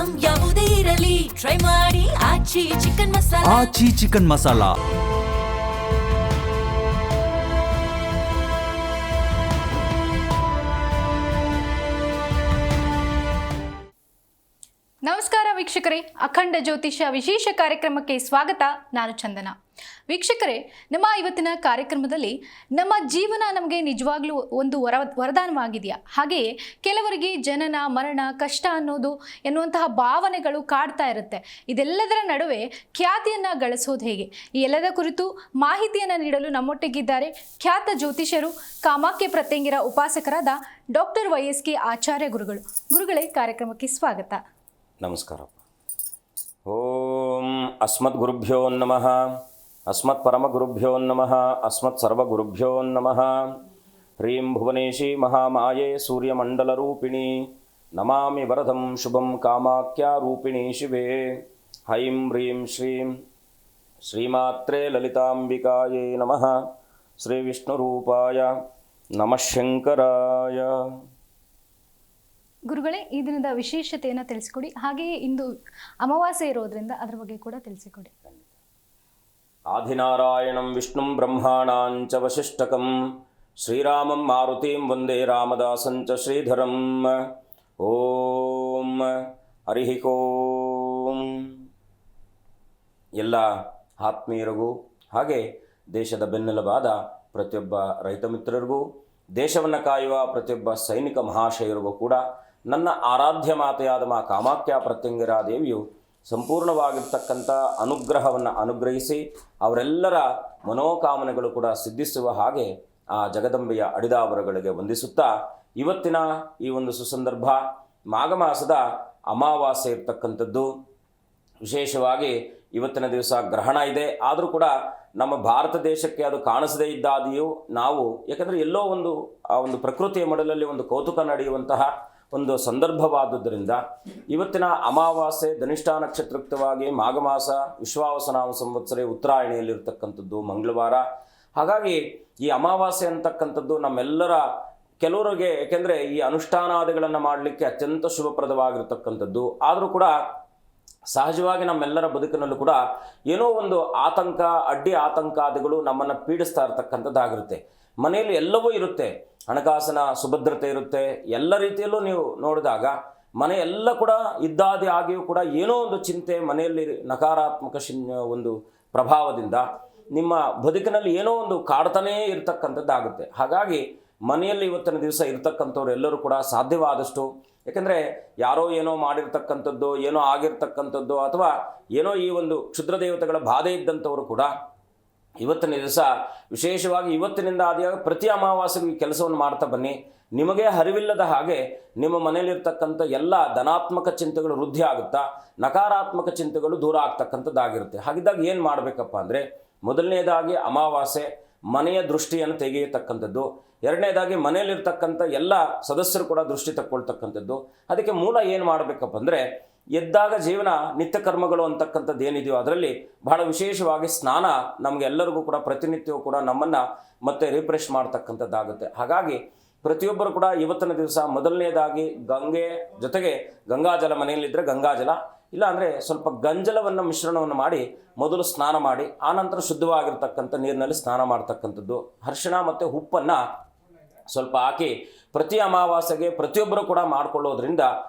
Item ಯಾವುದೇ ಇರಲಿ try ಮಾಡಿ ಆಚಿ ಚಿಕನ್ ಮಸಾಲಾ. ಆಚಿ ಚಿಕನ್ ಮಸಾಲಾ. ನಮಸ್ಕಾರ ವೀಕ್ಷಕರೇ, ಅಖಂಡ ಜ್ಯೋತಿಷ್ಯ ವಿಶೇಷ ಕಾರ್ಯಕ್ರಮಕ್ಕೆ ಸ್ವಾಗತ. ನಾನು ಚಂದನ. ವೀಕ್ಷಕರೇ, ನಮ್ಮ ಇವತ್ತಿನ ಕಾರ್ಯಕ್ರಮದಲ್ಲಿ ನಮ್ಮ ಜೀವನ ನಮಗೆ ನಿಜವಾಗ್ಲೂ ಒಂದು ವರದಾನವಾಗಿದೆಯಾ, ಹಾಗೆಯೇ ಕೆಲವರಿಗೆ ಜನನ ಮರಣ ಕಷ್ಟ ಎನ್ನುವಂತಹ ಭಾವನೆಗಳು ಕಾಡ್ತಾ ಇರುತ್ತೆ. ಇದೆಲ್ಲದರ ನಡುವೆ ಖ್ಯಾತಿಯನ್ನು ಗಳಿಸೋದು ಹೇಗೆ, ಈ ಎಲ್ಲದ ಕುರಿತು ಮಾಹಿತಿಯನ್ನು ನೀಡಲು ನಮ್ಮೊಟ್ಟಿಗಿದ್ದಾರೆ ಖ್ಯಾತ ಜ್ಯೋತಿಷ್ಯರು, ಕಾಮಾಖ್ಯ ಪ್ರತ್ಯಂಗಿರ ಉಪಾಸಕರಾದ ಡಾಕ್ಟರ್ YSK ಆಚಾರ್ಯ ಗುರುಗಳು. ಗುರುಗಳೇ, ಕಾರ್ಯಕ್ರಮಕ್ಕೆ ಸ್ವಾಗತ. ನಮಸ್ಕಾರ. ಓಂ ಅಸ್ಮದ್ ಗುರುಭ್ಯೋ ನಮಃ, ಅಸ್ಮತ್ ಪರಮ ಗುರುಭ್ಯೋ ನಮಃ, ಅಸ್ಮತ್ ಸರ್ವ ಗುರುಭ್ಯೋ ನಮಃ. ಹ್ರೀಂ ಭುವನೇಶಿ ಮಹಾಮಾಯೆ ಸೂರ್ಯಮಂಡಲರೂಪಿಣಿ ನಮಾಮಿ ವರದಂ ಶುಭಂ ಕಾಮಾಖ್ಯ ರೂಪಿಣಿ ಶಿವೆ. ಹೈಂ ಹ್ರೀಂ ಶ್ರೀಂ ಶ್ರೀಮಾತ್ರೇ ಲಲಿತಾಂಬಿಕಾಯೇ ನಮಃ. ಶ್ರೀ ವಿಷ್ಣುರೂಪಾಯ ನಮಃ ಶಂಕರಾಯ. ಗುರುಗಳೇ, ಈ ದಿನದ ವಿಶೇಷತೆಯನ್ನು ತಿಳಿಸಿಕೊಡಿ, ಹಾಗೆಯೇ ಇಂದು ಅಮಾವಾಸ್ಯೆ ಇರೋದ್ರಿಂದ ಅದರ ಬಗ್ಗೆ ಕೂಡ ತಿಳಿಸಿಕೊಡಿ. ಆದಿನಾರಾಯಣಂ ವಿಷ್ಣುಂ ಬ್ರಹ್ಮಾಣಾಂಚ ವಸಿಷ್ಠಕಂ ಶ್ರೀರಾಮಂ ಮಾರುತಿಂ ವಂದೇ ರಾಮದಾಸಂಚ ಶ್ರೀಧರಂ. ಓಂ ಹರಿ ಓಂ. ಎಲ್ಲ ಆತ್ಮೀಯರಿಗೂ ಹಾಗೆ ದೇಶದ ಬೆನ್ನೆಲುಬಾದ ಪ್ರತಿಯೊಬ್ಬ ರೈತ ಮಿತ್ರರಿಗೂ, ದೇಶವನ್ನು ಕಾಯುವ ಪ್ರತಿಯೊಬ್ಬ ಸೈನಿಕ ಮಹಾಶಯರಿಗೂ ಕೂಡ ನನ್ನ ಆರಾಧ್ಯ ಮಾತೆಯಾದ ಮಾ ಕಾಮಾಖ್ಯ ಪ್ರತ್ಯಂಗಿರ ದೇವಿಯು ಸಂಪೂರ್ಣವಾಗಿರ್ತಕ್ಕಂಥ ಅನುಗ್ರಹವನ್ನು ಅನುಗ್ರಹಿಸಿ ಅವರೆಲ್ಲರ ಮನೋಕಾಮನೆಗಳು ಕೂಡ ಸಿದ್ಧಿಸುವ ಹಾಗೆ ಆ ಜಗದಂಬೆಯ ಅಡಿದಾವರಗಳಿಗೆ ವಂದಿಸುತ್ತಾ, ಇವತ್ತಿನ ಈ ಒಂದು ಸುಸಂದರ್ಭ ಮಾಘ ಮಾಸದ ಅಮಾವಾಸ್ಯೆ ಇರ್ತಕ್ಕಂಥದ್ದು. ವಿಶೇಷವಾಗಿ ಇವತ್ತಿನ ದಿವಸ ಗ್ರಹಣ ಇದೆ. ಆದರೂ ಕೂಡ ನಮ್ಮ ಭಾರತ ದೇಶಕ್ಕೆ ಅದು ಕಾಣಿಸದೇ ಇದ್ದಾದಿಯೂ ನಾವು, ಯಾಕಂದರೆ ಎಲ್ಲೋ ಆ ಒಂದು ಪ್ರಕೃತಿಯ ಮಡಲಲ್ಲಿ ಒಂದು ಕೌತುಕ ನಡೆಯುವಂತಹ ಒಂದು ಸಂದರ್ಭವಾದುದರಿಂದ ಇವತ್ತಿನ ಅಮಾವಾಸ್ಯೆ ಧನಿಷ್ಠಾ ನಕ್ಷತ್ರಯುಕ್ತವಾಗಿ ಮಾಘ ಮಾಸ ವಿಶ್ವಾವಸನಾಮ ಸಂವತ್ಸರ ಉತ್ತರಾಯಣಿಯಲ್ಲಿರ್ತಕ್ಕಂಥದ್ದು ಮಂಗಳವಾರ. ಹಾಗಾಗಿ ಈ ಅಮಾವಾಸ್ಯೆ ಅಂತಕ್ಕಂಥದ್ದು ನಮ್ಮೆಲ್ಲರ ಕೆಲವರಿಗೆ, ಏಕೆಂದರೆ ಈ ಅನುಷ್ಠಾನಾದಿಗಳನ್ನು ಮಾಡಲಿಕ್ಕೆ ಅತ್ಯಂತ ಶುಭಪ್ರದವಾಗಿರ್ತಕ್ಕಂಥದ್ದು. ಆದರೂ ಕೂಡ ಸಹಜವಾಗಿ ನಮ್ಮೆಲ್ಲರ ಬದುಕಿನಲ್ಲೂ ಕೂಡ ಏನೋ ಒಂದು ಆತಂಕ, ಅಡ್ಡಿ ಆತಂಕಾದಿಗಳು ನಮ್ಮನ್ನು ಪೀಡಿಸ್ತಾ ಇರತಕ್ಕಂಥದ್ದಾಗಿರುತ್ತೆ. ಮನೆಯಲ್ಲಿ ಎಲ್ಲವೂ ಇರುತ್ತೆ, ಹಣಕಾಸಿನ ಸುಭದ್ರತೆ ಇರುತ್ತೆ, ಎಲ್ಲ ರೀತಿಯಲ್ಲೂ ನೀವು ನೋಡಿದಾಗ ಮನೆಯೆಲ್ಲ ಕೂಡ ಇದ್ದಾದಿ ಆಗಿಯೂ ಕೂಡ ಏನೋ ಒಂದು ಚಿಂತೆ ಮನೆಯಲ್ಲಿ ನಕಾರಾತ್ಮಕ ಒಂದು ಪ್ರಭಾವದಿಂದ ನಿಮ್ಮ ಬದುಕಿನಲ್ಲಿ ಏನೋ ಒಂದು ಕಾಡ್ತಾನೇ ಇರತಕ್ಕಂಥದ್ದಾಗುತ್ತೆ. ಹಾಗಾಗಿ ಮನೆಯಲ್ಲಿ ಇವತ್ತಿನ ದಿವಸ ಇರ್ತಕ್ಕಂಥವ್ರು ಎಲ್ಲರೂ ಕೂಡ ಸಾಧ್ಯವಾದಷ್ಟು, ಯಾಕೆಂದರೆ ಯಾರೋ ಏನೋ ಮಾಡಿರ್ತಕ್ಕಂಥದ್ದು, ಏನೋ ಆಗಿರ್ತಕ್ಕಂಥದ್ದು, ಅಥವಾ ಏನೋ ಈ ಒಂದು ಕ್ಷುದ್ರ ದೇವತೆಗಳ ಬಾಧೆ ಇದ್ದಂಥವರು ಕೂಡ ಇವತ್ತಿನ ದಿವಸ ವಿಶೇಷವಾಗಿ ಇವತ್ತಿನಿಂದ ಆದಿಯಾಗಿ ಪ್ರತಿ ಅಮಾವಾಸ್ಯೆಗೆ ಈ ಕೆಲಸವನ್ನು ಮಾಡ್ತಾ ಬನ್ನಿ. ನಿಮಗೆ ಅರಿವಿಲ್ಲದ ಹಾಗೆ ನಿಮ್ಮ ಮನೆಯಲ್ಲಿರ್ತಕ್ಕಂಥ ಎಲ್ಲ ಧನಾತ್ಮಕ ಚಿಂತೆಗಳು ವೃದ್ಧಿ ಆಗುತ್ತಾ, ನಕಾರಾತ್ಮಕ ಚಿಂತೆಗಳು ದೂರ ಆಗ್ತಕ್ಕಂಥದ್ದಾಗಿರುತ್ತೆ. ಹಾಗಿದ್ದಾಗ ಏನು ಮಾಡಬೇಕಪ್ಪ ಅಂದರೆ, ಮೊದಲನೇದಾಗಿ ಅಮಾವಾಸ್ಯೆ ಮನೆಯ ದೃಷ್ಟಿಯನ್ನು ತೆಗೆಯತಕ್ಕಂಥದ್ದು. ಎರಡನೇದಾಗಿ ಮನೆಯಲ್ಲಿರ್ತಕ್ಕಂಥ ಎಲ್ಲ ಸದಸ್ಯರು ಕೂಡ ದೃಷ್ಟಿ ತಕ್ಕೊಳ್ತಕ್ಕಂಥದ್ದು. ಅದಕ್ಕೆ ಮೂಲ ಏನು ಮಾಡಬೇಕಪ್ಪ ಅಂದರೆ, ಎದ್ದಾಗ ಜೀವನ ನಿತ್ಯ ಕರ್ಮಗಳು ಅಂತಕ್ಕಂಥದ್ದು ಏನಿದೆಯೋ ಅದರಲ್ಲಿ ಬಹಳ ವಿಶೇಷವಾಗಿ ಸ್ನಾನ ನಮಗೆಲ್ಲರಿಗೂ ಕೂಡ ಪ್ರತಿನಿತ್ಯವೂ ಕೂಡ ನಮ್ಮನ್ನು ಮತ್ತೆ ರಿಫ್ರೆಶ್ ಮಾಡ್ತಕ್ಕಂಥದ್ದಾಗುತ್ತೆ. ಹಾಗಾಗಿ ಪ್ರತಿಯೊಬ್ಬರು ಕೂಡ ಇವತ್ತಿನ ದಿವಸ ಮೊದಲನೇದಾಗಿ ಗಂಗೆ ಜೊತೆಗೆ ಗಂಗಾಜಲ, ಮನೆಯಲ್ಲಿದ್ದರೆ ಗಂಗಾಜಲ, ಇಲ್ಲ ಅಂದರೆ ಸ್ವಲ್ಪ ಗಂಜಲವನ್ನು ಮಿಶ್ರಣವನ್ನು ಮಾಡಿ ಮೊದಲು ಸ್ನಾನ ಮಾಡಿ ಆನಂತರ ಶುದ್ಧವಾಗಿರ್ತಕ್ಕಂಥ ನೀರಿನಲ್ಲಿ ಸ್ನಾನ ಮಾಡ್ತಕ್ಕಂಥದ್ದು. ಅರಿಶಿಣ ಮತ್ತು ಉಪ್ಪನ್ನು ಸ್ವಲ್ಪ ಹಾಕಿ ಪ್ರತಿ ಅಮಾವಾಸ್ಯೆಗೆ ಪ್ರತಿಯೊಬ್ಬರು ಕೂಡ ಮಾಡಿಕೊಳ್ಳೋದ್ರಿಂದ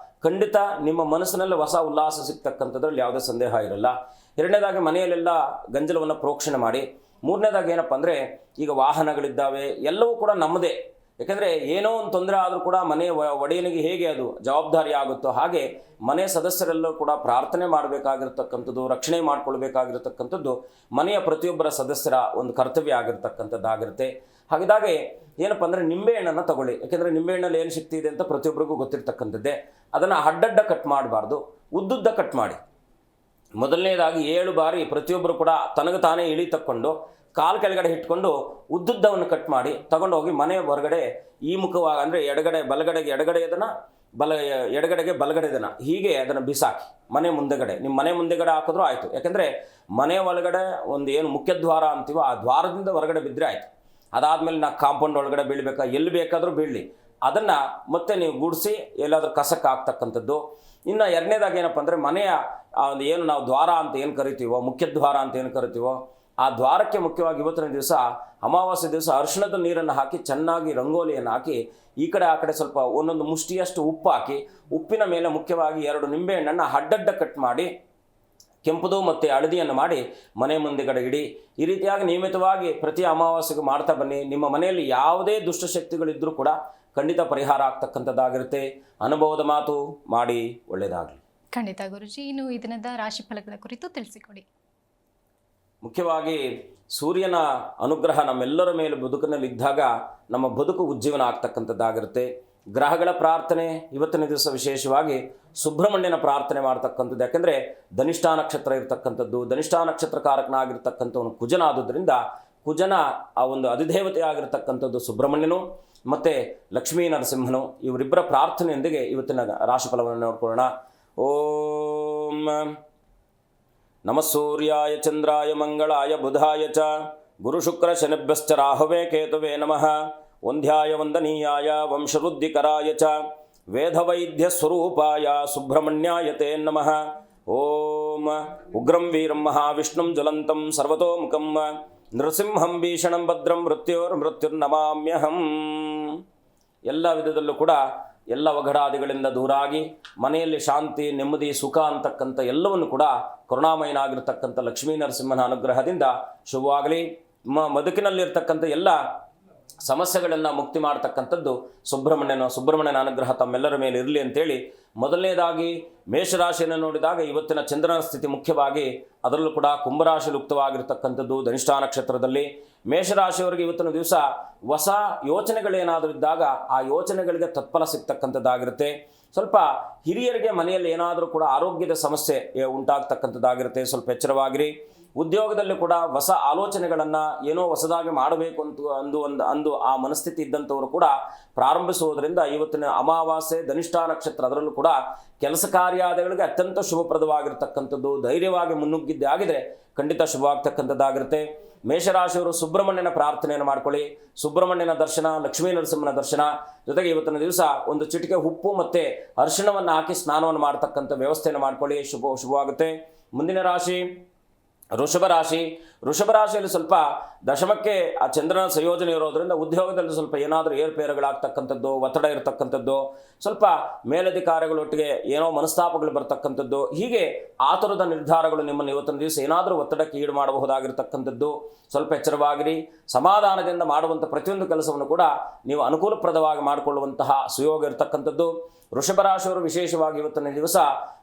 ಖಂಡಿತ ನಿಮ್ಮ ಮನಸ್ಸಿನಲ್ಲಿ ಹೊಸ ಉಲ್ಲಾಸ ಸಿಗ್ತಕ್ಕಂಥದ್ರಲ್ಲಿ ಯಾವುದೇ ಸಂದೇಹ ಇರಲ್ಲ. ಎರಡನೇದಾಗಿ ಮನೆಯಲ್ಲೆಲ್ಲ ಗಂಜಲವನ್ನು ಪ್ರೋಕ್ಷಣೆ ಮಾಡಿ. ಮೂರನೇದಾಗಿ ಏನಪ್ಪ ಅಂದರೆ, ಈಗ ವಾಹನಗಳಿದ್ದಾವೆ, ಎಲ್ಲವೂ ಕೂಡ ನಮ್ಮದೇ. ಯಾಕೆಂದರೆ ಏನೋ ಒಂದು ತೊಂದರೆ ಆದರೂ ಕೂಡ ಮನೆ ಒಡೆಯನಿಗೆ ಹೇಗೆ ಅದು ಜವಾಬ್ದಾರಿ ಆಗುತ್ತೋ ಹಾಗೆ ಮನೆ ಸದಸ್ಯರೆಲ್ಲರೂ ಕೂಡ ಪ್ರಾರ್ಥನೆ ಮಾಡಬೇಕಾಗಿರ್ತಕ್ಕಂಥದ್ದು, ರಕ್ಷಣೆ ಮಾಡಿಕೊಳ್ಬೇಕಾಗಿರ್ತಕ್ಕಂಥದ್ದು ಮನೆಯ ಪ್ರತಿಯೊಬ್ಬರ ಸದಸ್ಯರ ಒಂದು ಕರ್ತವ್ಯ ಆಗಿರ್ತಕ್ಕಂಥದ್ದಾಗಿರುತ್ತೆ. ಹಾಗಿದ್ದಾಗ ಏನಪ್ಪ ಅಂದರೆ, ನಿಂಬೆಹಣ್ಣನ್ನು ತಗೊಳ್ಳಿ. ಯಾಕೆಂದರೆ ನಿಂಬೆಹಣ್ಣಲ್ಲಿ ಏನು ಶಕ್ತಿ ಇದೆ ಅಂತ ಪ್ರತಿಯೊಬ್ಬರಿಗೂ ಗೊತ್ತಿರ್ತಕ್ಕಂಥದ್ದೇ. ಅದನ್ನು ಅಡ್ಡಡ್ಡ ಕಟ್ ಮಾಡಬಾರ್ದು, ಉದ್ದುದ್ದ ಕಟ್ ಮಾಡಿ. ಮೊದಲನೇದಾಗಿ 7 ಬಾರಿ ಪ್ರತಿಯೊಬ್ಬರು ಕೂಡ ತನಗೆ ತಾನೇ ಇಳಿ ತಕ್ಕೊಂಡು ಕಾಲು ಕೆಳಗಡೆ ಇಟ್ಕೊಂಡು ಉದ್ದುದ್ದವನ್ನು ಕಟ್ ಮಾಡಿ ತಗೊಂಡು ಹೋಗಿ ಮನೆ ಹೊರಗಡೆ ಈ ಮುಖವಾಗಿ, ಅಂದರೆ ಬಲಗಡೆಗೆ ಎಡಗಡೆದನ್ನು ಎಡಗಡೆಗೆ ಬಲಗಡೆದನ್ನು ಹೀಗೆ ಅದನ್ನು ಬಿಸಾಕಿ ಮನೆ ಮುಂದೆಗಡೆ, ನಿಮ್ಮ ಮನೆ ಮುಂದೆಗಡೆ ಹಾಕಿದ್ರೂ ಆಯಿತು. ಯಾಕೆಂದರೆ ಮನೆ ಒಳಗಡೆ ಒಂದು ಏನು ಮುಖ್ಯದ್ವಾರ ಅಂತೀವೋ ಆ ದ್ವಾರದಿಂದ ಹೊರಗಡೆ ಬಿದ್ದರೆ ಆಯಿತು. ಅದಾದಮೇಲೆ ನಾ ಕಾಂಪೌಂಡ್ ಒಳಗಡೆ ಬೀಳಬೇಕಾ, ಎಲ್ಲಿ ಬೇಕಾದರೂ ಬೀಳಲಿ, ಅದನ್ನು ಮತ್ತೆ ನೀವು ಗುಡಿಸಿ ಎಲ್ಲಾದರೂ ಕಸಕ್ಕೆ ಹಾಕ್ತಕ್ಕಂಥದ್ದು. ಇನ್ನು ಎರಡನೇದಾಗಿ ಏನಪ್ಪ ಅಂದರೆ ಮನೆಯ ಒಂದು ಏನು ನಾವು ದ್ವಾರ ಅಂತ ಏನು ಕರಿತೀವೋ, ಮುಖ್ಯ ದ್ವಾರ ಅಂತ ಏನು ಕರಿತೀವೋ, ಆ ದ್ವಾರಕ್ಕೆ ಮುಖ್ಯವಾಗಿ ಇವತ್ತಿನ ದಿವಸ ಅಮಾವಾಸ್ಯೆ ದಿವಸ ಅರಿಶಿಣದ ನೀರನ್ನು ಹಾಕಿ ಚೆನ್ನಾಗಿ ರಂಗೋಲಿಯನ್ನು ಹಾಕಿ ಈ ಕಡೆ ಆ ಕಡೆ ಸ್ವಲ್ಪ ಒಂದೊಂದು ಮುಷ್ಟಿಯಷ್ಟು ಉಪ್ಪು ಹಾಕಿ, ಉಪ್ಪಿನ ಮೇಲೆ ಮುಖ್ಯವಾಗಿ 2 ನಿಂಬೆಹಣ್ಣನ್ನು ಅಡ್ಡಡ್ಡ ಕಟ್ ಮಾಡಿ ಕೆಂಪುದು ಮತ್ತು ಹಳದಿಯನ್ನು ಮಾಡಿ ಮನೆ ಮುಂದೆಗಡೆ ಇಡಿ. ಈ ರೀತಿಯಾಗಿ ನಿಯಮಿತವಾಗಿ ಪ್ರತಿ ಅಮಾವಾಸ್ಯೆಗೂ ಮಾಡ್ತಾ ಬನ್ನಿ. ನಿಮ್ಮ ಮನೆಯಲ್ಲಿ ಯಾವುದೇ ದುಷ್ಟಶಕ್ತಿಗಳಿದ್ದರೂ ಕೂಡ ಖಂಡಿತ ಪರಿಹಾರ ಆಗ್ತಕ್ಕಂಥದ್ದಾಗಿರುತ್ತೆ. ಅನುಭವದ ಮಾತು, ಮಾಡಿ ಒಳ್ಳೆಯದಾಗಲಿ. ಖಂಡಿತ ಗುರುಜಿ. ಇನ್ನು ಈ ದಿನದ ರಾಶಿ ಫಲಗಳ ಕುರಿತು ತಿಳಿಸಿಕೊಡಿ. ಮುಖ್ಯವಾಗಿ ಸೂರ್ಯನ ಅನುಗ್ರಹ ನಮ್ಮೆಲ್ಲರ ಮೇಲೆ ಬದುಕಿನಲ್ಲಿದ್ದಾಗ ನಮ್ಮ ಬದುಕು ಉಜ್ಜೀವನ ಆಗ್ತಕ್ಕಂಥದ್ದಾಗಿರುತ್ತೆ. ಗ್ರಹಗಳ ಪ್ರಾರ್ಥನೆ ಇವತ್ತಿನ ದಿವಸ ವಿಶೇಷವಾಗಿ ಸುಬ್ರಹ್ಮಣ್ಯನ ಪ್ರಾರ್ಥನೆ ಮಾಡ್ತಕ್ಕಂಥದ್ದು. ಯಾಕೆಂದರೆ ಧನಿಷ್ಠಾ ನಕ್ಷತ್ರ ಇರತಕ್ಕಂಥದ್ದು, ಧನಿಷ್ಠಾ ನಕ್ಷತ್ರಕಾರಕನಾಗಿರ್ತಕ್ಕಂಥವನು ಕುಜನಾದುದರಿಂದ ಕುಜನ ಆ ಒಂದು ಅಧಿದೇವತೆ ಆಗಿರ್ತಕ್ಕಂಥದ್ದು ಸುಬ್ರಹ್ಮಣ್ಯನು ಮತ್ತು ಲಕ್ಷ್ಮೀ ನರಸಿಂಹನು. ಇವರಿಬ್ಬರ ಪ್ರಾರ್ಥನೆಯೊಂದಿಗೆ ಇವತ್ತಿನ ರಾಶಿಫಲವನ್ನು ನೋಡ್ಕೊಳ್ಳೋಣ. ಓಂ ನಮಃ ಸೂರ್ಯಾಯ ಚಂದ್ರಾಯ ಮಂಗಳಾಯ ಬುಧಾಯ ಚ ಗುರುಶುಕ್ರ ಶನಿಭ್ಯಶ್ಚ ರಾಹವೇ ಕೇತುವೇ ನಮಃ. ವಂದ್ಯಾಯ ವಂದನೀಯಾಯ ವಂಶವೃದ್ಧಿಕರಾಯ ಚ ವೇದವೈದ್ಯ ಸ್ವರೂಪಾಯ ಸುಬ್ರಹ್ಮಣ್ಯಾಯ ತೇ ನಮಃ. ಓಂ ಉಗ್ರಂ ವೀರಂ ಮಹಾವಿಷ್ಣುಂ ಜ್ವಲಂತಂ ಸರ್ವತೋಮುಖಂ ನೃಸಿಂಹಂ ಭೀಷಣಂ ಭದ್ರಂ ಮೃತ್ಯುರ್ನಮಾಮ್ಯಹಂ. ಎಲ್ಲ ವಿಧದಲ್ಲೂ ಕೂಡ ಎಲ್ಲ ಒಗಡಾದಿಗಳಿಂದ ದೂರಾಗಿ ಮನೆಯಲ್ಲಿ ಶಾಂತಿ, ನೆಮ್ಮದಿ, ಸುಖ ಅಂತಕ್ಕಂಥ ಎಲ್ಲವನ್ನು ಕೂಡ ಕರುಣಾಮಯನಾಗಿರ್ತಕ್ಕಂಥ ಲಕ್ಷ್ಮೀ ನರಸಿಂಹನ ಅನುಗ್ರಹದಿಂದ ಶುಭವಾಗಲಿ. ಬದುಕಿನಲ್ಲಿರ್ತಕ್ಕಂಥ ಎಲ್ಲ ಸಮಸ್ಯೆಗಳನ್ನು ಮುಕ್ತಿ ಮಾಡ್ತಕ್ಕಂಥದ್ದು ಸುಬ್ರಹ್ಮಣ್ಯನ ಅನುಗ್ರಹ ತಮ್ಮೆಲ್ಲರ ಮೇಲೆ ಇರಲಿ ಅಂತೇಳಿ ಮೊದಲನೇದಾಗಿ ಮೇಷರಾಶಿಯನ್ನು ನೋಡಿದಾಗ ಇವತ್ತಿನ ಚಂದ್ರನ ಸ್ಥಿತಿ ಮುಖ್ಯವಾಗಿ ಅದರಲ್ಲೂ ಕೂಡ ಕುಂಭರಾಶಿಯಲ್ಲಿ ಉಕ್ತವಾಗಿರ್ತಕ್ಕಂಥದ್ದು ಧನಿಷ್ಠಾ ನಕ್ಷತ್ರದಲ್ಲಿ. ಮೇಷರಾಶಿಯವರಿಗೆ ಇವತ್ತಿನ ದಿವಸ ಹೊಸ ಯೋಚನೆಗಳೇನಾದರೂ ಇದ್ದಾಗ ಆ ಯೋಚನೆಗಳಿಗೆ ತತ್ಫಲ ಸಿಗ್ತಕ್ಕಂಥದ್ದಾಗಿರುತ್ತೆ. ಸ್ವಲ್ಪ ಹಿರಿಯರಿಗೆ ಮನೆಯಲ್ಲಿ ಏನಾದರೂ ಕೂಡ ಆರೋಗ್ಯದ ಸಮಸ್ಯೆ ಉಂಟಾಗ್ತಕ್ಕಂಥದ್ದಾಗಿರುತ್ತೆ. ಸ್ವಲ್ಪ ಎಚ್ಚರವಾಗಿರಿ. ಉದ್ಯೋಗದಲ್ಲಿ ಕೂಡ ಹೊಸ ಆಲೋಚನೆಗಳನ್ನು ಏನೋ ಹೊಸದಾಗಿ ಮಾಡಬೇಕು ಅಂದು ಆ ಮನಸ್ಥಿತಿ ಇದ್ದಂಥವರು ಕೂಡ ಪ್ರಾರಂಭಿಸುವುದರಿಂದ ಇವತ್ತಿನ ಅಮಾವಾಸ್ಯೆ ಧನಿಷ್ಠಾ ನಕ್ಷತ್ರ ಅದರಲ್ಲೂ ಕೂಡ ಕೆಲಸ ಕಾರ್ಯಾದಿಗಳಿಗೆ ಅತ್ಯಂತ ಶುಭಪ್ರದವಾಗಿರ್ತಕ್ಕಂಥದ್ದು. ಧೈರ್ಯವಾಗಿ ಮುನ್ನುಗ್ಗಿದ್ದೇ ಆಗಿದ್ರೆ ಖಂಡಿತ ಶುಭವಾಗ್ತಕ್ಕಂಥದ್ದಾಗಿರುತ್ತೆ. ಮೇಷರಾಶಿಯವರು ಸುಬ್ರಹ್ಮಣ್ಯನ ಪ್ರಾರ್ಥನೆಯನ್ನು ಮಾಡ್ಕೊಳ್ಳಿ. ಸುಬ್ರಹ್ಮಣ್ಯನ ದರ್ಶನ, ಲಕ್ಷ್ಮೀ ನರಸಿಂಹನ ದರ್ಶನ, ಜೊತೆಗೆ ಇವತ್ತಿನ ದಿವಸ ಒಂದು ಚಿಟಿಕೆ ಉಪ್ಪು ಮತ್ತು ಅರಿಶಿಣವನ್ನು ಹಾಕಿ ಸ್ನಾನವನ್ನು ಮಾಡ್ತಕ್ಕಂಥ ವ್ಯವಸ್ಥೆಯನ್ನು ಮಾಡ್ಕೊಳ್ಳಿ. ಶುಭವಾಗುತ್ತೆ. ಮುಂದಿನ ರಾಶಿ ವೃಷಭ ರಾಶಿ. ವೃಷಭ ರಾಶಿಯಲ್ಲಿ ಸ್ವಲ್ಪ ದಶಮಕ್ಕೆ ಆ ಚಂದ್ರನ ಸಂಯೋಜನೆ ಇರೋದರಿಂದ ಉದ್ಯೋಗದಲ್ಲಿ ಸ್ವಲ್ಪ ಏನಾದರೂ ಏರ್ಪೇರುಗಳಾಗ್ತಕ್ಕಂಥದ್ದು, ಒತ್ತಡ ಇರತಕ್ಕಂಥದ್ದು, ಸ್ವಲ್ಪ ಮೇಲಧಿಕಾರಿಗಳೊಟ್ಟಿಗೆ ಏನೋ ಮನಸ್ತಾಪಗಳು ಬರ್ತಕ್ಕಂಥದ್ದು, ಹೀಗೆ ಆತುರದ ನಿರ್ಧಾರಗಳು ನಿಮ್ಮನ್ನು ಇವತ್ತಿನ ದಿವಸ ಏನಾದರೂ ಒತ್ತಡಕ್ಕೆ ಈಡು ಮಾಡಬಹುದಾಗಿರ್ತಕ್ಕಂಥದ್ದು. ಸ್ವಲ್ಪ ಎಚ್ಚರವಾಗಿರಿ. ಸಮಾಧಾನದಿಂದ ಮಾಡುವಂಥ ಪ್ರತಿಯೊಂದು ಕೆಲಸವನ್ನು ಕೂಡ ನೀವು ಅನುಕೂಲಪ್ರದವಾಗಿ ಮಾಡಿಕೊಳ್ಳುವಂತಹ ಸುಯೋಗ ಇರತಕ್ಕಂಥದ್ದು. ವೃಷಭ ರಾಶಿಯವರು ವಿಶೇಷವಾಗಿ ಇವತ್ತಿನ ದಿವಸ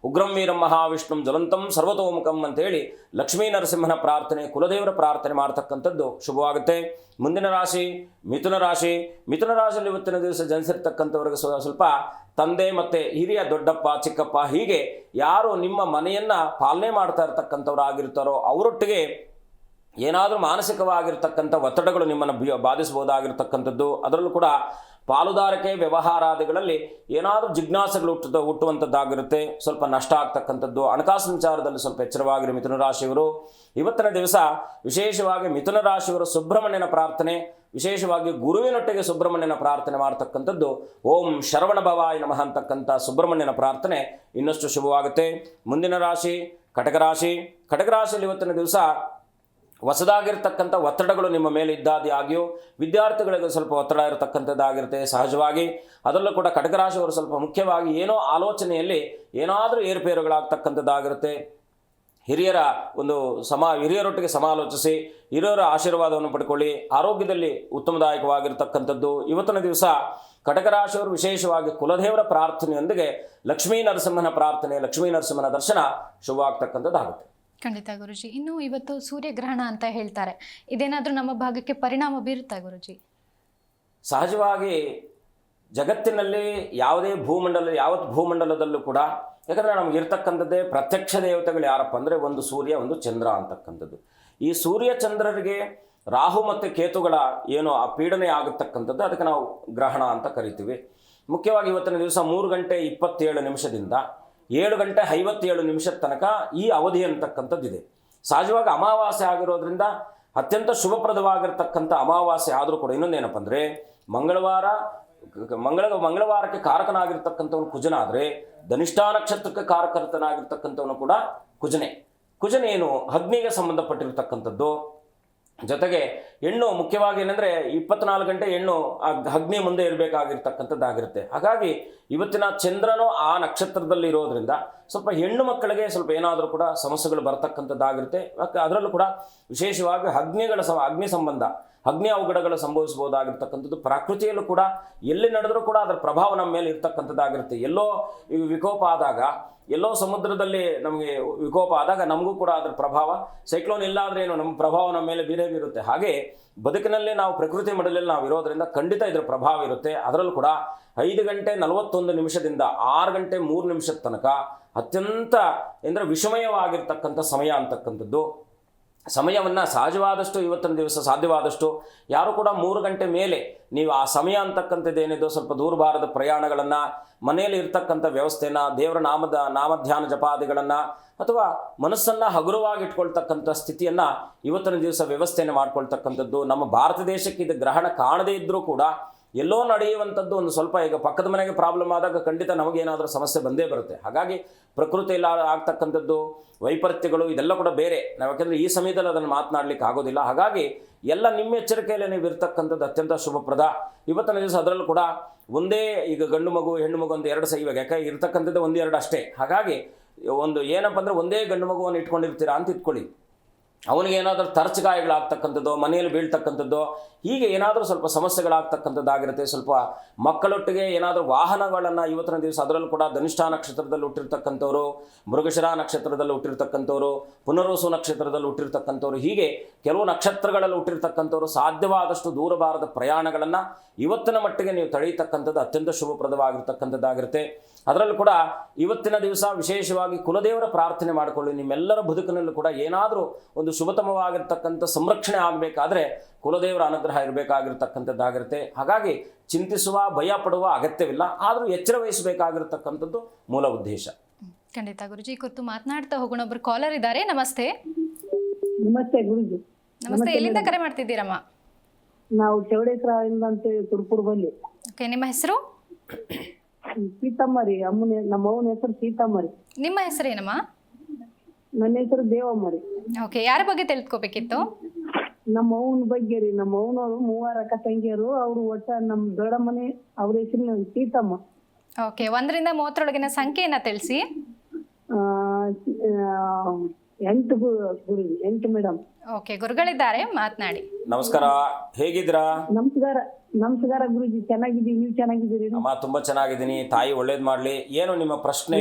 ಉಗ್ರಂ ವೀರಂ ಮಹಾವಿಷ್ಣುಂ ಜ್ವಲಂತಂ ಸರ್ವತೋಮುಖಂ ಅಂತೇಳಿ ಲಕ್ಷ್ಮೀ ನರಸಿಂಹನ ಪ್ರಾರ್ಥನೆ, ಕುಲದೇವರ ಪ್ರಾರ್ಥನೆ ಮಾಡ್ತಕ್ಕಂಥದ್ದು ಶುಭವಾಗುತ್ತೆ. ಮುಂದಿನ ರಾಶಿ ಮಿಥುನ ರಾಶಿ. ಮಿಥುನ ರಾಶಿಯಲ್ಲಿ ಇವತ್ತಿನ ದಿವಸ ಜನಿಸಿರ್ತಕ್ಕಂಥವ್ರಿಗೆ ಸ್ವಲ್ಪ ತಂದೆ ಮತ್ತು ಹಿರಿಯ ದೊಡ್ಡಪ್ಪ, ಚಿಕ್ಕಪ್ಪ, ಹೀಗೆ ಯಾರು ನಿಮ್ಮ ಮನೆಯನ್ನು ಪಾಲನೆ ಮಾಡ್ತಾ ಇರ್ತಕ್ಕಂಥವ್ರಾಗಿರ್ತಾರೋ ಅವರೊಟ್ಟಿಗೆ ಏನಾದರೂ ಮಾನಸಿಕವಾಗಿರ್ತಕ್ಕಂಥ ಒತ್ತಡಗಳು ನಿಮ್ಮನ್ನು ಬಾಧಿಸಬಹುದಾಗಿರ್ತಕ್ಕಂಥದ್ದು. ಅದರಲ್ಲೂ ಕೂಡ ಪಾಲುದಾರಿಕೆ ವ್ಯವಹಾರಾದಿಗಳಲ್ಲಿ ಏನಾದರೂ ಜಿಜ್ಞಾಸೆಗಳು ಹುಟ್ಟುವಂಥದ್ದಾಗಿರುತ್ತೆ. ಸ್ವಲ್ಪ ನಷ್ಟ ಆಗ್ತಕ್ಕಂಥದ್ದು. ಹಣಕಾಸಿನ ವಿಚಾರದಲ್ಲಿ ಸ್ವಲ್ಪ ಎಚ್ಚರವಾಗಿರಿ ಮಿಥುನ ರಾಶಿಯವರು. ಇವತ್ತಿನ ದಿವಸ ವಿಶೇಷವಾಗಿ ಮಿಥುನ ರಾಶಿಯವರು ಸುಬ್ರಹ್ಮಣ್ಯನ ಪ್ರಾರ್ಥನೆ, ವಿಶೇಷವಾಗಿ ಗುರುವಿನೊಟ್ಟಿಗೆ ಸುಬ್ರಹ್ಮಣ್ಯನ ಪ್ರಾರ್ಥನೆ ಮಾಡ್ತಕ್ಕಂಥದ್ದು, ಓಂ ಶರವಣ ಭವಾಯ ನಮಃ ಅಂತಕ್ಕಂಥ ಸುಬ್ರಹ್ಮಣ್ಯನ ಪ್ರಾರ್ಥನೆ ಇನ್ನಷ್ಟು ಶುಭವಾಗುತ್ತೆ. ಮುಂದಿನ ರಾಶಿ ಕಟಕರಾಶಿ. ಕಟಕರಾಶಿಯಲ್ಲಿ ಇವತ್ತಿನ ದಿವಸ ಹೊಸದಾಗಿರ್ತಕ್ಕಂಥ ಒತ್ತಡಗಳು ನಿಮ್ಮ ಮೇಲೆ ಇದ್ದಾದಿಯಾಗಿಯೂ ವಿದ್ಯಾರ್ಥಿಗಳಿಗೆ ಸ್ವಲ್ಪ ಒತ್ತಡ ಇರತಕ್ಕಂಥದ್ದಾಗಿರುತ್ತೆ ಸಹಜವಾಗಿ. ಅದರಲ್ಲೂ ಕೂಡ ಕಟಕರಾಶಿಯವರು ಸ್ವಲ್ಪ ಮುಖ್ಯವಾಗಿ ಏನೋ ಆಲೋಚನೆಯಲ್ಲಿ ಏನಾದರೂ ಏರುಪೇರುಗಳಾಗ್ತಕ್ಕಂಥದ್ದಾಗಿರುತ್ತೆ. ಹಿರಿಯರೊಟ್ಟಿಗೆ ಸಮಾಲೋಚಿಸಿ ಹಿರಿಯರ ಆಶೀರ್ವಾದವನ್ನು ಪಡ್ಕೊಳ್ಳಿ. ಆರೋಗ್ಯದಲ್ಲಿ ಉತ್ತಮದಾಯಕವಾಗಿರ್ತಕ್ಕಂಥದ್ದು. ಇವತ್ತಿನ ದಿವಸ ಕಟಕರಾಶಿಯವರು ವಿಶೇಷವಾಗಿ ಕುಲದೇವರ ಪ್ರಾರ್ಥನೆಯೊಂದಿಗೆ ಲಕ್ಷ್ಮೀ ನರಸಿಂಹನ ಪ್ರಾರ್ಥನೆ, ಲಕ್ಷ್ಮೀ ನರಸಿಂಹನ ದರ್ಶನ ಶುಭವಾಗ್ತಕ್ಕಂಥದ್ದಾಗುತ್ತೆ. ಖಂಡಿತ ಗುರುಜಿ. ಇನ್ನು ಇವತ್ತು ಸೂರ್ಯಗ್ರಹಣ ಅಂತ ಹೇಳ್ತಾರೆ, ಇದೇನಾದರೂ ನಮ್ಮ ಭಾಗಕ್ಕೆ ಪರಿಣಾಮ ಬೀರುತ್ತಾ ಗುರುಜಿ? ಸಹಜವಾಗಿ ಜಗತ್ತಿನಲ್ಲಿ ಯಾವತ್ತು ಭೂಮಂಡಲದಲ್ಲೂ ಕೂಡ, ಯಾಕಂದರೆ ನಮ್ಗೆ ಇರ್ತಕ್ಕಂಥದ್ದೇ ಪ್ರತ್ಯಕ್ಷ ದೇವತೆಗಳು ಯಾರಪ್ಪ ಅಂದರೆ ಒಂದು ಸೂರ್ಯ, ಒಂದು ಚಂದ್ರ ಅಂತಕ್ಕಂಥದ್ದು. ಈ ಸೂರ್ಯ ಚಂದ್ರರಿಗೆ ರಾಹು ಮತ್ತು ಕೇತುಗಳ ಏನು ಆ ಪೀಡನೆ ಆಗತಕ್ಕಂಥದ್ದು, ಅದಕ್ಕೆ ನಾವು ಗ್ರಹಣ ಅಂತ ಕರಿತೀವಿ. ಮುಖ್ಯವಾಗಿ ಇವತ್ತಿನ ದಿವಸ 3:27 7:57 ತನಕ ಈ ಅವಧಿ ಅಂತಕ್ಕಂಥದ್ದಿದೆ. ಸಹಜವಾಗಿ ಅಮಾವಾಸ್ಯೆ ಆಗಿರೋದ್ರಿಂದ ಅತ್ಯಂತ ಶುಭಪ್ರದವಾಗಿರ್ತಕ್ಕಂಥ ಅಮಾವಾಸ್ಯೆ ಆದರೂ ಕೂಡ ಇನ್ನೊಂದೇನಪ್ಪ ಅಂದರೆ ಮಂಗಳವಾರ ಮಂಗಳವಾರಕ್ಕೆ ಕಾರಕನಾಗಿರ್ತಕ್ಕಂಥವನು ಕುಜನಾದರೆ ಧನಿಷ್ಠಾ ನಕ್ಷತ್ರಕ್ಕೆ ಕಾರಕರ್ತನಾಗಿರ್ತಕ್ಕಂಥವನು ಕೂಡ ಕುಜನೇನು ಅಗ್ನಿಗೆ ಸಂಬಂಧಪಟ್ಟಿರ್ತಕ್ಕಂಥದ್ದು. ಜೊತೆಗೆ ಹೆಣ್ಣು ಮುಖ್ಯವಾಗಿ ಏನಂದರೆ 24 ಗಂಟೆ ಹೆಣ್ಣು ಆ ಅಗ್ನಿ ಮುಂದೆ ಇರಬೇಕಾಗಿರ್ತಕ್ಕಂಥದ್ದಾಗಿರುತ್ತೆ. ಹಾಗಾಗಿ ಇವತ್ತಿನ ಚಂದ್ರನು ಆ ನಕ್ಷತ್ರದಲ್ಲಿ ಇರೋದ್ರಿಂದ ಸ್ವಲ್ಪ ಹೆಣ್ಣು ಮಕ್ಕಳಿಗೆ ಸ್ವಲ್ಪ ಏನಾದರೂ ಕೂಡ ಸಮಸ್ಯೆಗಳು ಬರ್ತಕ್ಕಂಥದ್ದಾಗಿರುತ್ತೆ. ಅದರಲ್ಲೂ ಕೂಡ ವಿಶೇಷವಾಗಿ ಅಗ್ನಿ ಸಂಬಂಧ ಅಗ್ನಿ ಅವಘಡಗಳು ಸಂಭವಿಸಬಹುದಾಗಿರ್ತಕ್ಕಂಥದ್ದು. ಪ್ರಕೃತಿಯಲ್ಲೂ ಕೂಡ ಎಲ್ಲಿ ನಡೆದರೂ ಕೂಡ ಅದರ ಪ್ರಭಾವ ನಮ್ಮ ಮೇಲೆ ಇರ್ತಕ್ಕಂಥದ್ದಾಗಿರುತ್ತೆ. ಎಲ್ಲೋ ಈ ವಿಕೋಪ ಆದಾಗ, ಎಲ್ಲೋ ಸಮುದ್ರದಲ್ಲಿ ನಮಗೆ ವಿಕೋಪ ಆದಾಗ ನಮಗೂ ಕೂಡ ಅದರ ಪ್ರಭಾವ, ಸೈಕ್ಲೋನ್ ಇಲ್ಲ ಆದರೆ ಏನು ನಮ್ಮ ಪ್ರಭಾವ ನಮ್ಮ ಮೇಲೆ ಬೀರುತ್ತೆ. ಹಾಗೆ ಬದುಕಿನಲ್ಲಿ ನಾವು ಪ್ರಕೃತಿ ಮಡಲಲ್ಲಿ ನಾವು ಇರೋದರಿಂದ ಖಂಡಿತ ಇದರ ಪ್ರಭಾವ ಇರುತ್ತೆ. ಅದರಲ್ಲೂ ಕೂಡ 5 ಗಂಟೆ 41 ನಿಮಿಷದಿಂದ 6 ಗಂಟೆ 3 ನಿಮಿಷದ ತನಕ ಅತ್ಯಂತ ಅಂದರೆ ವಿಷಮಯವಾಗಿರ್ತಕ್ಕಂಥ ಸಮಯ ಅಂತಕ್ಕಂಥದ್ದು. ಸಮಯವನ್ನು ಸಹಜವಾದಷ್ಟು ಇವತ್ತಿನ ದಿವಸ ಸಾಧ್ಯವಾದಷ್ಟು ಯಾರು ಕೂಡ 3 ಗಂಟೆ ಮೇಲೆ ನೀವು ಆ ಸಮಯ ಅಂತಕ್ಕಂಥದ್ದು ಏನಿದೋ ಸ್ವಲ್ಪ ದೂರಭಾರದ ಪ್ರಯಾಣಗಳನ್ನು, ಮನೆಯಲ್ಲಿ ಇರ್ತಕ್ಕಂಥ ವ್ಯವಸ್ಥೆನ, ದೇವರ ನಾಮಧ್ಯಾನ ಜಪಾದಿಗಳನ್ನು ಅಥವಾ ಮನಸ್ಸನ್ನು ಹಗುರವಾಗಿ ಇಟ್ಕೊಳ್ತಕ್ಕಂಥ ಸ್ಥಿತಿಯನ್ನು ಇವತ್ತಿನ ದಿವಸ ವ್ಯವಸ್ಥೆಯನ್ನು ಮಾಡ್ಕೊಳ್ತಕ್ಕಂಥದ್ದು. ನಮ್ಮ ಭಾರತ ದೇಶಕ್ಕೆ ಇದು ಗ್ರಹಣ ಕಾಣದೇ ಇದ್ದರೂ ಕೂಡ ಎಲ್ಲೋ ನಡೆಯುವಂಥದ್ದು ಒಂದು ಸ್ವಲ್ಪ, ಈಗ ಪಕ್ಕದ ಮನೆಗೆ ಪ್ರಾಬ್ಲಮ್ ಆದಾಗ ಖಂಡಿತ ನಮಗೇನಾದರೂ ಸಮಸ್ಯೆ ಬಂದೇ ಬರುತ್ತೆ. ಹಾಗಾಗಿ ಪ್ರಕೃತಿಯಲ್ಲಿ ಆಗ್ತಕ್ಕಂಥದ್ದು ವೈಪರೀತ್ಯಗಳು ಇದೆಲ್ಲ ಕೂಡ ಬೇರೆ. ನಾವು ಯಾಕೆಂದರೆ ಈ ಸಮಯದಲ್ಲಿ ಅದನ್ನು ಮಾತನಾಡಲಿಕ್ಕೆ ಆಗೋದಿಲ್ಲ. ಹಾಗಾಗಿ ಎಲ್ಲ ನಿಮ್ಮ ಎಚ್ಚರಿಕೆಯಲ್ಲಿ ನೀವು ಇರ್ತಕ್ಕಂಥದ್ದು ಅತ್ಯಂತ ಶುಭಪ್ರದ. ಇವತ್ತಿನ ದಿವಸ ಅದರಲ್ಲೂ ಕೂಡ ಒಂದೇ, ಈಗ ಗಂಡು ಮಗು ಹೆಣ್ಣು ಮಗು ಒಂದು 2 ಇವಾಗ ಯಾಕೆ ಇರ್ತಕ್ಕಂಥದ್ದು 1-2 ಅಷ್ಟೇ. ಹಾಗಾಗಿ ಒಂದು ಏನಪ್ಪ ಅಂದರೆ ಒಂದೇ ಗಂಡು ಮಗುವನ್ನು ಇಟ್ಕೊಂಡಿರ್ತೀರಾ ಅಂತ ಇಟ್ಕೊಳ್ಳಿ, ಅವನಿಗೆ ಏನಾದರೂ ತರ್ಚಗಾಯಗಳಾಗ್ತಕ್ಕಂಥದ್ದು, ಮನೆಯಲ್ಲಿ ಬೀಳ್ತಕ್ಕಂಥದ್ದು, ಹೀಗೆ ಏನಾದರೂ ಸ್ವಲ್ಪ ಸಮಸ್ಯೆಗಳಾಗ್ತಕ್ಕಂಥದ್ದಾಗಿರುತ್ತೆ. ಸ್ವಲ್ಪ ಮಕ್ಕಳೊಟ್ಟಿಗೆ ಏನಾದರೂ ವಾಹನಗಳನ್ನು ಇವತ್ತಿನ ದಿವಸ, ಅದರಲ್ಲೂ ಕೂಡ ಧನಿಷ್ಠಾ ನಕ್ಷತ್ರದಲ್ಲಿ ಹುಟ್ಟಿರ್ತಕ್ಕಂಥವ್ರು, ಮೃಗಶಿರ ನಕ್ಷತ್ರದಲ್ಲಿ ಹುಟ್ಟಿರ್ತಕ್ಕಂಥವ್ರು, ಪುನರ್ವಸು ನಕ್ಷತ್ರದಲ್ಲಿ ಹುಟ್ಟಿರ್ತಕ್ಕಂಥವ್ರು, ಹೀಗೆ ಕೆಲವು ನಕ್ಷತ್ರಗಳಲ್ಲಿ ಹುಟ್ಟಿರ್ತಕ್ಕಂಥವ್ರು ಸಾಧ್ಯವಾದಷ್ಟು ದೂರಭಾರದ ಪ್ರಯಾಣಗಳನ್ನು ಇವತ್ತಿನ ಮಟ್ಟಿಗೆ ನೀವು ತಡೆಯತಕ್ಕಂಥದ್ದು ಅತ್ಯಂತ ಶುಭಪ್ರದವಾಗಿರ್ತಕ್ಕಂಥದ್ದಾಗಿರುತ್ತೆ. ಅದರಲ್ಲೂ ಕೂಡ ಇವತ್ತಿನ ದಿವಸ ವಿಶೇಷವಾಗಿ ಕುಲದೇವರ ಪ್ರಾರ್ಥನೆ ಮಾಡಿಕೊಳ್ಳಿ. ನಿಮ್ಮೆಲ್ಲರ ಬದುಕಿನಲ್ಲೂ ಕೂಡ ಏನಾದರೂ ಒಂದು ಶುಭತಮವಾಗಿರ್ತಕ್ಕಂಥ ಸಂರಕ್ಷಣೆ ಆಗಬೇಕಾದ್ರೆ ಕುಲದೇವರ ಅನುಗ್ರಹ ಇರಬೇಕಾಗಿರ್ತಕ್ಕಂಥದ್ದಾಗಿರುತ್ತೆ. ಹಾಗಾಗಿ ಚಿಂತಿಸುವ, ಭಯ ಪಡುವ ಅಗತ್ಯವಿಲ್ಲ, ಆದರೂ ಎಚ್ಚರ ವಹಿಸಬೇಕಾಗಿರ್ತಕ್ಕಂಥದ್ದು ಮೂಲ ಉದ್ದೇಶ. ಖಂಡಿತ ಗುರುಜಿ, ಕುರಿತು ಮಾತನಾಡ್ತಾ ಹೋಗೋಣ. ಒಬ್ರು ಕಾಲರ್ ಇದ್ದಾರೆ. ನಮಸ್ತೆ. ನಮಸ್ತೆ ಗುರುಜಿ. ನಮಸ್ತೆ, ಎಲ್ಲಿಂದ ಕರೆ ಮಾಡ್ತಿದ್ದೀರಮ್ಮ? ನಾವು ಚೌಡೇಶ್ವರದಿಂದ ಅಂತ ತುರ್ಪುರ್ ಬಲ್ಲಿ. ಓಕೆ, ನಿಮ್ಮ ಹೆಸರು? ಸೀತಮ್ಮರಿ. ನಮ್ಮ ಅವನ ಹೆಸರು ಸೀತಮ್ಮರಿ. ನಿಮ್ಮ ಹೆಸರೇನಮ್ಮ? ನನ್ನ ಹೆಸರು ದೇವಮ್ಮರಿ. ಓಕೆ, ಯಾರ ಬಗ್ಗೆ ತಿಳ್ಕೊಬೇಕಿತ್ತು? ನಮ್ಮ ಅವನ ಬಗ್ಗೆ ರೀ. ನಮ್ಮ ಅವನವರು 3 ಅಕ್ಕ ತಂಗಿಯರು. ಅವರು ಒಟ್ಟ ನಮ್ಮ ದೊಡ್ಡಮ್ಮನೆ, ಅವ್ರ ಹೆಸರು ಸೀತಮ್ಮ. ಓಕೆ, 1ರಿಂದ 30 ಸಂಖ್ಯೆಯನ್ನ ತಿಳಿಸಿ. 8 ಗುರುಜಿ, 8 ಮೇಡಮ್. ಓಕೆ, ಗುರುಗಳಿದ್ದಾರೆ, ಮಾತನಾಡಿ. ನಮಸ್ಕಾರ, ಹೇಗಿದ್ದೀರಾ? ನಮಸ್ಕಾರ ಗುರುಜಿ, ಚೆನ್ನಾಗಿದ್ದೀವಿ. ನೀವು ಚೆನ್ನಾಗಿದ್ದೀರಿ? ಅಮ್ಮ ತುಂಬಾ ಚೆನ್ನಾಗಿದ್ದೀನಿ, ತಾಯಿ ಒಳ್ಳೇದು ಮಾಡಲಿ. ಏನು ನಿಮ್ಮ ಪ್ರಶ್ನೆ?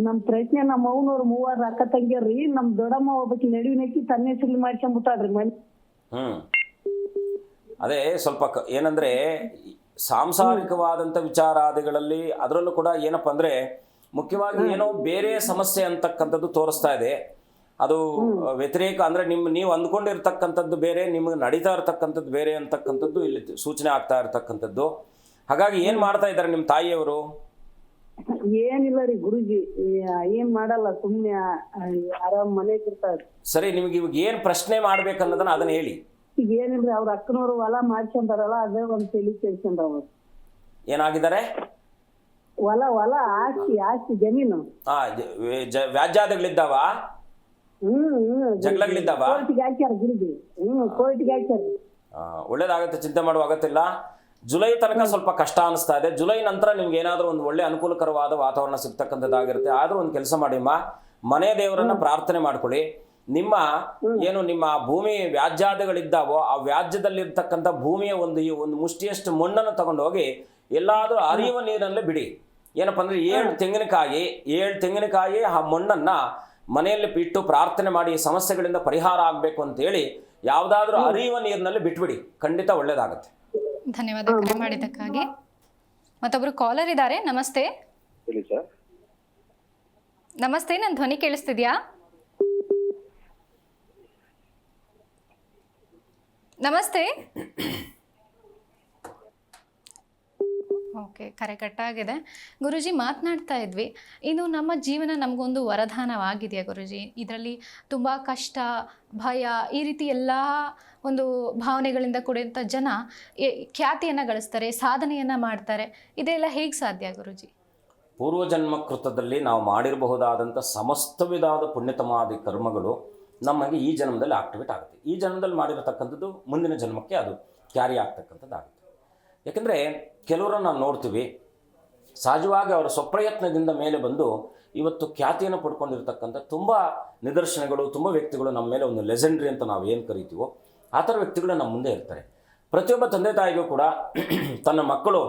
ನಮ್ಮ ಪ್ರಶ್ನೆ, ನಮ್ಮ ಅವನವ್ರು 3 ಅಕ್ಕ ತಂಗಿಯರ್ರಿ. ನಮ್ಮ ದೊಡ್ಡಮ್ಮ ಒಬ್ಬಕ್ಕೆ ನಡುವಿನಕ್ಕಿ ತನ್ನ ಹೆಸರು ಮಾಡ್ಕೊಂಡ್ಬಿಟ್ಟಾಡ್ರಿ ಮನೆ. ಅದೇ ಸ್ವಲ್ಪ ಏನಂದ್ರೆ ಸಾಂಸಾರಿಕವಾದಂಥ ವಿಚಾರಾದಿಗಳಲ್ಲಿ, ಅದರಲ್ಲೂ ಕೂಡ ಏನಪ್ಪ ಅಂದರೆ ಮುಖ್ಯವಾಗಿ ಏನೋ ಬೇರೆ ಸಮಸ್ಯೆ ಅಂತಕ್ಕಂಥದ್ದು ತೋರಿಸ್ತಾ ಇದೆ. ಅದು ವ್ಯತಿರೇಕ ಅಂದರೆ ನೀವು ಅಂದ್ಕೊಂಡಿರ್ತಕ್ಕಂಥದ್ದು ಬೇರೆ, ನಿಮಗೆ ನಡೀತಾ ಇರ್ತಕ್ಕಂಥದ್ದು ಬೇರೆ ಅಂತಕ್ಕಂಥದ್ದು ಇಲ್ಲಿ ಸೂಚನೆ ಆಗ್ತಾ ಇರ್ತಕ್ಕಂಥದ್ದು. ಹಾಗಾಗಿ ಏನು ಮಾಡ್ತಾ ಇದ್ದಾರೆ ನಿಮ್ಮ ತಾಯಿಯವರು? ಏನಿಲ್ಲ ರೀ ಗುರುಜಿ, ಏನ್ ಮಾಡಲ್ಲ, ಸುಮ್ನೆ ಆರಾಮ್ ಮನೆಗೆ ಇರ್ತಾರೆ. ಸರಿ, ನಿಮ್ಗೆ ಇವಾಗ ಏನ್ ಪ್ರಶ್ನೆ ಮಾಡ್ಬೇಕನ್ನೋದನ್ನ ಅದನ್ನ ಹೇಳಿ. ಈಗ ಏನಿಲ್ರಿ, ಅವ್ರ ಅಕ್ಕನವ್ರು ಹೊಲ ಮಾಡ್ಕೊಂಡಾರಲ್ಲ, ಅದೇ ಒಂದ್ ತಲೆ ಕೇಳ್ಕೊಂಡವ್ರು. ಏನಾಗಿದ್ದಾರೆ? ಹೊಲ ಆಸ್ತಿ ಜಮೀನು. ವ್ಯಾಜ್ಯಾದಗಳಿದ್ದಾವ? ಜಗಳಗಳಿದ್ದಾವ? ಕೋರ್ಟಿಗೆ ಹಾಕ್ಯಾರ ಗುರುಜಿ. ಕೋರ್ಟಿಗೆ ಹಾಕ್ಯಾರ. ಒಳ್ಳೇದಾಗುತ್ತೆ, ಚಿಂತೆ ಮಾಡುವ ಅಗತ್ಯ. ಜುಲೈ ತನಕ ಸ್ವಲ್ಪ ಕಷ್ಟ ಅನಿಸ್ತಾ ಇದೆ. ಜುಲೈ ನಂತರ ನಿಮ್ಗೆ ಏನಾದರೂ ಒಂದು ಒಳ್ಳೆ ಅನುಕೂಲಕರವಾದ ವಾತಾವರಣ ಸಿಗ್ತಕ್ಕಂಥದ್ದಾಗಿರುತ್ತೆ. ಆದರೂ ಒಂದು ಕೆಲಸ ಮಾಡಿಮ್ಮ, ಮನೆ ದೇವರನ್ನ ಪ್ರಾರ್ಥನೆ ಮಾಡ್ಕೊಳ್ಳಿ. ನಿಮ್ಮ ಭೂಮಿ ವ್ಯಾಜ್ಯಾದಗಳಿದ್ದಾವೋ ಆ ವ್ಯಾಜ್ಯದಲ್ಲಿರ್ತಕ್ಕಂಥ ಭೂಮಿಯ ಒಂದು ಮುಷ್ಟಿಯಷ್ಟು ಮಣ್ಣನ್ನು ತಗೊಂಡೋಗಿ ಎಲ್ಲಾದರೂ ಹರಿಯುವ ನೀರಲ್ಲೇ ಬಿಡಿ. ಏನಪ್ಪ ಅಂದರೆ 7 ತೆಂಗಿನಕಾಯಿ ಆ ಮಣ್ಣನ್ನು ಮನೆಯಲ್ಲಿ ಬಿಟ್ಟು ಪ್ರಾರ್ಥನೆ ಮಾಡಿ ಸಮಸ್ಯೆಗಳಿಂದ ಪರಿಹಾರ ಆಗಬೇಕು ಅಂತೇಳಿ ಯಾವುದಾದ್ರೂ ಹರಿಯುವ ನೀರಿನಲ್ಲಿ ಬಿಟ್ಬಿಡಿ, ಖಂಡಿತ ಒಳ್ಳೇದಾಗುತ್ತೆ. ಧನ್ಯವಾದ ಕರೆ ಮಾಡಿದ್ದಕ್ಕಾಗಿ. ಮತ್ತೊಬ್ರು ಕಾಲರ್ ಇದ್ದಾರೆ. ನಮಸ್ತೆ. ನಮಸ್ತೆ, ನನ್ನ ಧ್ವನಿ ಕೇಳಿಸ್ತಿದ್ಯಾ? ನಮಸ್ತೆ. ಓಕೆ, ಕರೆ ಕಟ್ಟಾಗಿದೆ. ಗುರುಜಿ, ಮಾತನಾಡ್ತಾ ಇದ್ವಿ, ಇನ್ನು ನಮ್ಮ ಜೀವನ ನಮಗೊಂದು ವರದಾನವಾಗಿದೆಯಾ ಗುರುಜಿ? ಇದರಲ್ಲಿ ತುಂಬ ಕಷ್ಟ, ಭಯ, ಈ ರೀತಿ ಎಲ್ಲ ಒಂದು ಭಾವನೆಗಳಿಂದ ಕೂಡಿದಂಥ ಜನ ಖ್ಯಾತಿಯನ್ನು ಗಳಿಸ್ತಾರೆ, ಸಾಧನೆಯನ್ನು ಮಾಡ್ತಾರೆ. ಇದೆಲ್ಲ ಹೇಗೆ ಸಾಧ್ಯ ಗುರುಜಿ? ಪೂರ್ವಜನ್ಮ ಕೃತದಲ್ಲಿ ನಾವು ಮಾಡಿರಬಹುದಾದಂಥ ಸಮಸ್ತ ವಿಧವಾದ ಪುಣ್ಯತಮಾದಿ ಕರ್ಮಗಳು ನಮಗೆ ಈ ಜನ್ಮದಲ್ಲಿ ಆಕ್ಟಿವೇಟ್ ಆಗುತ್ತೆ. ಈ ಜನ್ಮದಲ್ಲಿ ಮಾಡಿರತಕ್ಕಂಥದ್ದು ಮುಂದಿನ ಜನ್ಮಕ್ಕೆ ಅದು ಕ್ಯಾರಿ ಆಗ್ತಕ್ಕಂಥದ್ದಾಗುತ್ತೆ. ಯಾಕೆಂದರೆ ಕೆಲವರನ್ನು ನಾವು ನೋಡ್ತೀವಿ, ಸಹಜವಾಗಿ ಅವರ ಸ್ವಪ್ರಯತ್ನದಿಂದ ಮೇಲೆ ಬಂದು ಇವತ್ತು ಖ್ಯಾತಿಯನ್ನು ಪಡ್ಕೊಂಡಿರ್ತಕ್ಕಂಥ ತುಂಬ ನಿದರ್ಶನಗಳು, ತುಂಬ ವ್ಯಕ್ತಿಗಳು ನಮ್ಮ ಮೇಲೆ ಒಂದು ಲೆಜೆಂಡ್ರಿ ಅಂತ ನಾವು ಏನು ಕರಿತೀವೋ ಆ ಥರ ವ್ಯಕ್ತಿಗಳು ನಮ್ಮ ಮುಂದೆ ಇರ್ತಾರೆ. ಪ್ರತಿಯೊಬ್ಬ ತಂದೆ ತಾಯಿಗೂ ಕೂಡ ತನ್ನ ಮಕ್ಕಳು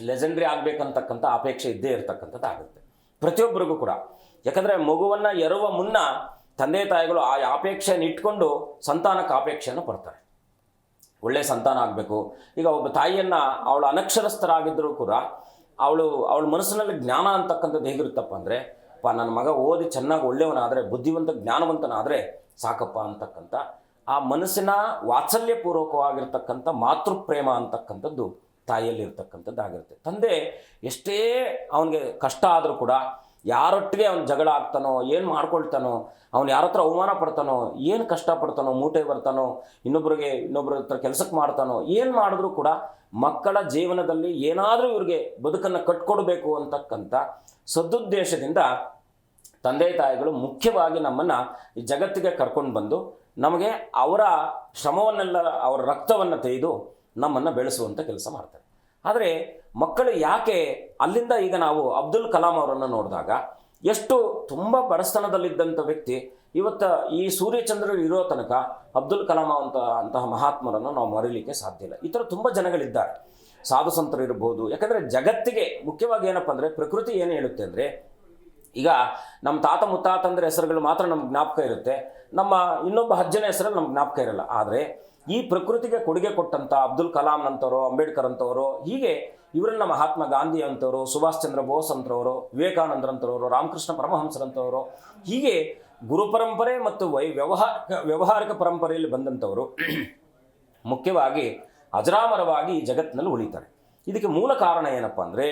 ಲೆಜೆಂಡ್ರಿ ಆಗಬೇಕಂತಕ್ಕಂಥ ಅಪೇಕ್ಷೆ ಇದ್ದೇ ಇರತಕ್ಕಂಥದ್ದಾಗುತ್ತೆ ಪ್ರತಿಯೊಬ್ಬರಿಗೂ ಕೂಡ. ಯಾಕಂದರೆ ಮಗುವನ್ನು ಎರುವ ಮುನ್ನ ತಂದೆ ತಾಯಿಗಳು ಆ ಅಪೇಕ್ಷೆಯನ್ನು ಇಟ್ಕೊಂಡು ಸಂತಾನಕ್ಕೆ ಅಪೇಕ್ಷೆಯನ್ನು ಪಡ್ತಾರೆ. ಒಳ್ಳೆಯ ಸಂತಾನ ಆಗಬೇಕು. ಈಗ ಒಬ್ಬ ತಾಯಿಯನ್ನು ಅವಳು ಅನಕ್ಷರಸ್ಥರಾಗಿದ್ದರೂ ಕೂಡ ಅವಳ ಮನಸ್ಸಿನಲ್ಲಿ ಜ್ಞಾನ ಅಂತಕ್ಕಂಥದ್ದು ಹೇಗಿರುತ್ತಪ್ಪ ಅಂದರೆ, ನನ್ನ ಮಗ ಓದಿ ಚೆನ್ನಾಗಿ ಒಳ್ಳೆಯವನಾದರೆ, ಬುದ್ಧಿವಂತ ಜ್ಞಾನವಂತನಾದರೆ ಸಾಕಪ್ಪ ಅಂತಕ್ಕಂಥ ಆ ಮನಸ್ಸಿನ ವಾತ್ಸಲ್ಯಪೂರ್ವಕವಾಗಿರ್ತಕ್ಕಂಥ ಮಾತೃಪ್ರೇಮ ಅಂತಕ್ಕಂಥದ್ದು ತಾಯಿಯಲ್ಲಿ ಇರ್ತಕ್ಕಂಥದ್ದಾಗಿರುತ್ತೆ. ತಂದೆ ಎಷ್ಟೇ ಅವನಿಗೆ ಕಷ್ಟ ಆದರೂ ಕೂಡ ಯಾರೊಟ್ಟಿಗೆ ಅವನು ಜಗಳ ಆಗ್ತಾನೋ, ಏನು ಮಾಡ್ಕೊಳ್ತಾನೋ, ಅವನು ಯಾರ ಹತ್ರ ಅವಮಾನ ಪಡ್ತಾನೋ, ಏನು ಕಷ್ಟಪಡ್ತಾನೋ, ಮೂಟೆ ಬರ್ತಾನೋ, ಇನ್ನೊಬ್ಬರ ಹತ್ರ ಕೆಲಸಕ್ಕೆ ಮಾಡ್ತಾನೋ, ಏನು ಮಾಡಿದ್ರೂ ಕೂಡ ಮಕ್ಕಳ ಜೀವನದಲ್ಲಿ ಏನಾದರೂ ಇವ್ರಿಗೆ ಬದುಕನ್ನು ಕಟ್ಕೊಡ್ಬೇಕು ಅಂತಕ್ಕಂಥ ಸದುದ್ದೇಶದಿಂದ ತಂದೆ ತಾಯಿಗಳು ಮುಖ್ಯವಾಗಿ ನಮ್ಮನ್ನು ಈ ಜಗತ್ತಿಗೆ ಕರ್ಕೊಂಡು ಬಂದು ನಮಗೆ ಅವರ ಶ್ರಮವನ್ನೆಲ್ಲ, ಅವರ ರಕ್ತವನ್ನು ತೆಗೆದು ನಮ್ಮನ್ನು ಬೆಳೆಸುವಂಥ ಕೆಲಸ ಮಾಡ್ತಾರೆ. ಆದರೆ ಮಕ್ಕಳು ಯಾಕೆ ಅಲ್ಲಿಂದ, ಈಗ ನಾವು ಅಬ್ದುಲ್ ಕಲಾಂ ಅವರನ್ನು ನೋಡಿದಾಗ ಎಷ್ಟು ತುಂಬ ಬಡಸ್ತನದಲ್ಲಿದ್ದಂಥ ವ್ಯಕ್ತಿ ಇವತ್ತು ಈ ಸೂರ್ಯಚಂದ್ರರು ಇರೋ ತನಕ ಅಬ್ದುಲ್ ಕಲಾಂ ಅಂತಹ ಮಹಾತ್ಮರನ್ನು ನಾವು ಮರೀಲಿಕ್ಕೆ ಸಾಧ್ಯ ಇಲ್ಲ. ಈ ಥರ ತುಂಬ ಜನಗಳಿದ್ದಾರೆ, ಸಾಧು ಸಂತರು ಇರ್ಬೋದು. ಯಾಕಂದರೆ ಜಗತ್ತಿಗೆ ಮುಖ್ಯವಾಗಿ ಏನಪ್ಪ ಅಂದರೆ, ಪ್ರಕೃತಿ ಏನು ಹೇಳುತ್ತೆ ಅಂದರೆ, ಈಗ ನಮ್ಮ ತಾತ ಮುತ್ತಾತಂದ್ರ ಹೆಸರುಗಳು ಮಾತ್ರ ನಮ್ಗೆ ಜ್ಞಾಪಕ ಇರುತ್ತೆ, ನಮ್ಮ ಇನ್ನೊಬ್ಬ ಅಜ್ಜನ ಹೆಸರಲ್ಲಿ ನಮ್ಗೆ ಜ್ಞಾಪಕ ಇರಲ್ಲ. ಆದರೆ ಈ ಪ್ರಕೃತಿಗೆ ಕೊಡುಗೆ ಕೊಟ್ಟಂಥ ಅಬ್ದುಲ್ ಕಲಾಂ ಅಂತವರು, ಅಂಬೇಡ್ಕರ್ ಅಂತವರು, ಹೀಗೆ ಇವರನ್ನ ಮಹಾತ್ಮ ಗಾಂಧಿ ಅಂತವರು, ಸುಭಾಷ್ ಚಂದ್ರ ಬೋಸ್ ಅಂತವರು, ವಿವೇಕಾನಂದರಂತವರು, ರಾಮಕೃಷ್ಣ ಪರಮಹಂಸರಂತವರು, ಹೀಗೆ ಗುರು ಪರಂಪರೆ ಮತ್ತು ವ್ಯವಹಾರಿಕ ಪರಂಪರೆಯಲ್ಲಿ ಬಂದಂಥವರು ಮುಖ್ಯವಾಗಿ ಅಜರಾಮರವಾಗಿ ಈ ಜಗತ್ತಿನಲ್ಲಿ ಉಳಿತಾರೆ. ಇದಕ್ಕೆ ಮೂಲ ಕಾರಣ ಏನಪ್ಪ ಅಂದರೆ,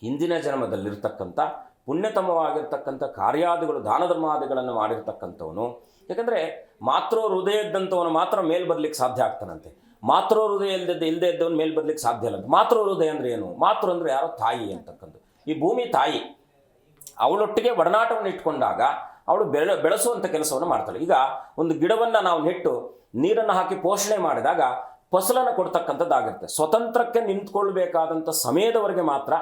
ಹಿಂದಿನ ಜನ್ಮದಲ್ಲಿರ್ತಕ್ಕಂಥ ಪುಣ್ಯತಮವಾಗಿರ್ತಕ್ಕಂಥ ಕಾರ್ಯಾದಿಗಳು, ದಾನ ಧರ್ಮಾದಿಗಳನ್ನು ಮಾಡಿರ್ತಕ್ಕಂಥವನು. ಯಾಕಂದರೆ ಮಾತೃ ಹೃದಯ ಇದ್ದಂಥವನು ಮಾತ್ರ ಮೇಲ್ ಬರ್ಲಿಕ್ಕೆ ಸಾಧ್ಯ ಆಗ್ತಾನಂತೆ. ಮಾತೃ ಹೃದಯ ಇಲ್ಲದೆ ಇದ್ದವನು ಮೇಲ್ ಬರ್ಲಿಕ್ಕೆ ಸಾಧ್ಯ ಇಲ್ಲ ಅಂತ. ಮಾತೃ ಹೃದಯ ಅಂದರೆ ಏನು? ಮಾತೃ ಅಂದರೆ ಯಾರೋ ತಾಯಿ ಅಂತಕ್ಕಂಥ. ಈ ಭೂಮಿ ತಾಯಿ, ಅವಳೊಟ್ಟಿಗೆ ಒಡನಾಟವನ್ನು ಇಟ್ಕೊಂಡಾಗ ಅವಳು ಬೆಳೆಸುವಂಥ ಕೆಲಸವನ್ನು ಮಾಡ್ತಾಳೆ. ಈಗ ಒಂದು ಗಿಡವನ್ನು ನಾವು ನೆಟ್ಟು ನೀರನ್ನು ಹಾಕಿ ಪೋಷಣೆ ಮಾಡಿದಾಗ ಫಸಲನ್ನು ಕೊಡ್ತಕ್ಕಂಥದ್ದಾಗಿರುತ್ತೆ. ಸ್ವತಂತ್ರಕ್ಕೆ ನಿಂತ್ಕೊಳ್ಬೇಕಾದಂಥ ಸಮಯದವರೆಗೆ ಮಾತ್ರ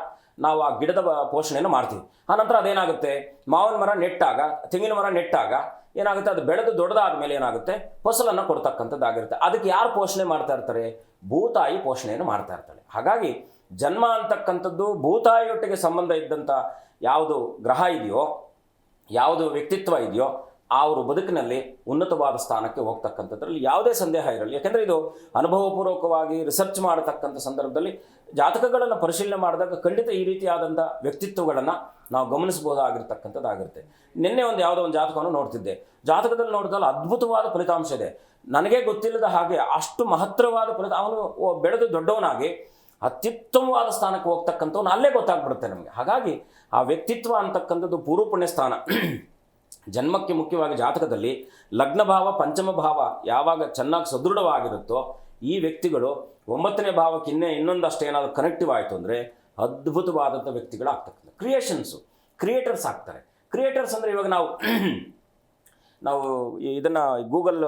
ನಾವು ಆ ಗಿಡದ ಪೋಷಣೆಯನ್ನು ಮಾಡ್ತೀವಿ. ಆನಂತರ ಅದೇನಾಗುತ್ತೆ, ಮಾವಿನ ಮರ ನೆಟ್ಟಾಗ, ತೆಂಗಿನ ಮರ ನೆಟ್ಟಾಗ ಏನಾಗುತ್ತೆ, ಅದು ಬೆಳೆದು ದೊಡ್ಡದಾದ ಮೇಲೆ ಏನಾಗುತ್ತೆ, ಫಸಲನ್ನು ಕೊಡ್ತಕ್ಕಂಥದ್ದಾಗಿರುತ್ತೆ. ಅದಕ್ಕೆ ಯಾರು ಪೋಷಣೆ ಮಾಡ್ತಾ ಇರ್ತಾರೆ? ಭೂತಾಯಿ ಪೋಷಣೆಯನ್ನು ಮಾಡ್ತಾ ಇರ್ತಾಳೆ. ಹಾಗಾಗಿ ಜನ್ಮ ಅಂತಕ್ಕಂಥದ್ದು ಭೂತಾಯಿಯೊಟ್ಟಿಗೆ ಸಂಬಂಧ ಇದ್ದಂಥ ಯಾವುದು ಗ್ರಹ ಇದೆಯೋ, ಯಾವುದು ವ್ಯಕ್ತಿತ್ವ ಇದೆಯೋ, ಅವರು ಬದುಕಿನಲ್ಲಿ ಉನ್ನತವಾದ ಸ್ಥಾನಕ್ಕೆ ಹೋಗ್ತಕ್ಕಂಥದ್ರಲ್ಲಿ ಯಾವುದೇ ಸಂದೇಹ ಇರಲಿ. ಯಾಕೆಂದರೆ ಇದು ಅನುಭವಪೂರ್ವಕವಾಗಿ ರಿಸರ್ಚ್ ಮಾಡತಕ್ಕಂಥ ಸಂದರ್ಭದಲ್ಲಿ ಜಾತಕಗಳನ್ನು ಪರಿಶೀಲನೆ ಮಾಡಿದಾಗ ಖಂಡಿತ ಈ ರೀತಿಯಾದಂಥ ವ್ಯಕ್ತಿತ್ವಗಳನ್ನು ನಾವು ಗಮನಿಸಬಹುದಾಗಿರ್ತಕ್ಕಂಥದ್ದಾಗಿರುತ್ತೆ. ನಿನ್ನೆ ಯಾವುದೋ ಒಂದು ಜಾತಕವನ್ನು ನೋಡ್ತಿದ್ದೆ. ಜಾತಕದಲ್ಲಿ ನೋಡಿದಾಗ ಅದ್ಭುತವಾದ ಫಲಿತಾಂಶ ಇದೆ. ನನಗೆ ಗೊತ್ತಿಲ್ಲದ ಹಾಗೆ ಅಷ್ಟು ಮಹತ್ತರವಾದ ಅವನು ಬೆಳೆದು ದೊಡ್ಡವನಾಗಿ ಅತ್ಯುತ್ತಮವಾದ ಸ್ಥಾನಕ್ಕೆ ಹೋಗ್ತಕ್ಕಂಥವ್ನು ಅಲ್ಲೇ ಗೊತ್ತಾಗ್ಬಿಡುತ್ತೆ ನಮಗೆ. ಹಾಗಾಗಿ ಆ ವ್ಯಕ್ತಿತ್ವ ಅಂತಕ್ಕಂಥದ್ದು ಪೂರ್ವ ಪುಣ್ಯ ಸ್ಥಾನ. ಜನ್ಮಕ್ಕೆ ಮುಖ್ಯವಾಗಿ ಜಾತಕದಲ್ಲಿ ಲಗ್ನ ಭಾವ, ಪಂಚಮ ಭಾವ ಯಾವಾಗ ಚೆನ್ನಾಗಿ ಸದೃಢವಾಗಿರುತ್ತೋ ಈ ವ್ಯಕ್ತಿಗಳು 9ನೇ ಭಾವಕ್ಕೆ ಇನ್ನೊಂದಷ್ಟು ಏನಾದರೂ ಕನೆಕ್ಟಿವ್ ಆಯಿತು ಅಂದರೆ ಅದ್ಭುತವಾದಂಥ ವ್ಯಕ್ತಿಗಳಾಗ್ತಕ್ಕಂಥ ಕ್ರಿಯೇಟರ್ಸ್ ಆಗ್ತಾರೆ. ಕ್ರಿಯೇಟರ್ಸ್ ಅಂದರೆ ಇವಾಗ ನಾವು ಇದನ್ನು ಗೂಗಲ್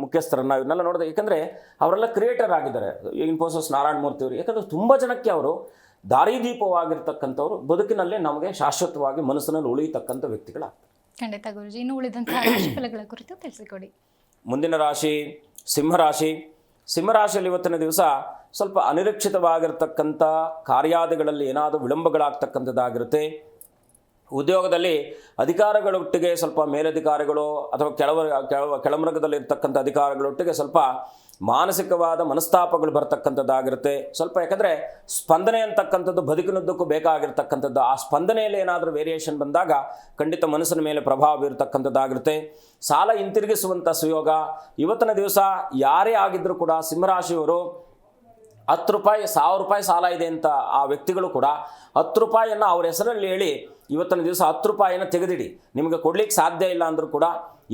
ಮುಖ್ಯಸ್ಥರನ್ನು ಇವನ್ನೆಲ್ಲ ನೋಡಿದೆ. ಯಾಕಂದರೆ ಅವರೆಲ್ಲ ಕ್ರಿಯೇಟರ್ ಆಗಿದ್ದಾರೆ. ಇನ್ಫೋಸಿಸ್ ನಾರಾಯಣ ಮೂರ್ತಿ ಅವರು, ಯಾಕಂದರೆ ತುಂಬ ಜನಕ್ಕೆ ಅವರು ದಾರಿದೀಪವಾಗಿರ್ತಕ್ಕಂಥವ್ರು, ಬದುಕಿನಲ್ಲಿ ನಮಗೆ ಶಾಶ್ವತವಾಗಿ ಮನಸ್ಸಿನಲ್ಲಿ ಉಳಿಯತಕ್ಕಂಥ ವ್ಯಕ್ತಿಗಳಾಗ್ತಾರೆ. ಖಂಡಿತ ಗುರುಜಿ. ಇನ್ನು ಉಳಿದಂತಹ ರಾಶಿಫಲಗಳ ಕುರಿತು ತಿಳಿಸಿಕೊಡಿ. ಮುಂದಿನ ರಾಶಿ ಸಿಂಹರಾಶಿ. ಸಿಂಹರಾಶಿಯಲ್ಲಿ ಇವತ್ತಿನ ದಿವಸ ಸ್ವಲ್ಪ ಅನಿರೀಕ್ಷಿತವಾಗಿರ್ತಕ್ಕಂಥ ಕಾರ್ಯಾದಿಗಳಲ್ಲಿ ಏನಾದರೂ ವಿಳಂಬಗಳಾಗ್ತಕ್ಕಂಥದ್ದಾಗಿರುತ್ತೆ. ಉದ್ಯೋಗದಲ್ಲಿ ಅಧಿಕಾರಿಗಳೊಟ್ಟಿಗೆ ಸ್ವಲ್ಪ ಮೇಲಧಿಕಾರಿಗಳು ಅಥವಾ ಕೆಳಮರ್ಗದಲ್ಲಿರ್ತಕ್ಕಂಥ ಅಧಿಕಾರಿಗಳೊಟ್ಟಿಗೆ ಸ್ವಲ್ಪ ಮಾನಸಿಕವಾದ ಮನಸ್ತಾಪಗಳು ಬರ್ತಕ್ಕಂಥದ್ದಾಗಿರುತ್ತೆ ಸ್ವಲ್ಪ. ಯಾಕಂದರೆ ಸ್ಪಂದನೆ ಅಂತಕ್ಕಂಥದ್ದು ಬದುಕಿನುದ್ದಕ್ಕೂ ಬೇಕಾಗಿರ್ತಕ್ಕಂಥದ್ದು. ಆ ಸ್ಪಂದನೆಯಲ್ಲಿ ಏನಾದರೂ ವೇರಿಯೇಷನ್ ಬಂದಾಗ ಖಂಡಿತ ಮನಸ್ಸಿನ ಮೇಲೆ ಪ್ರಭಾವ ಬೀರ್ತಕ್ಕಂಥದ್ದಾಗಿರುತ್ತೆ. ಸಾಲ ಹಿಂತಿರುಗಿಸುವಂಥ ಸುಯೋಗ ಇವತ್ತಿನ ದಿವಸ ಯಾರೇ ಆಗಿದ್ದರೂ ಕೂಡ ಸಿಂಹರಾಶಿಯವರು ₹10 ₹1000 ಸಾಲ ಇದೆ ಅಂತ ಆ ವ್ಯಕ್ತಿಗಳು ಕೂಡ ₹10 ಅವ್ರ ಹೆಸರಲ್ಲಿ ಹೇಳಿ ಇವತ್ತಿನ ದಿವಸ ₹10 ತೆಗೆದಿಡಿ, ನಿಮಗೆ ಕೊಡ್ಲಿಕ್ಕೆ ಸಾಧ್ಯ ಇಲ್ಲ ಅಂದರೂ ಕೂಡ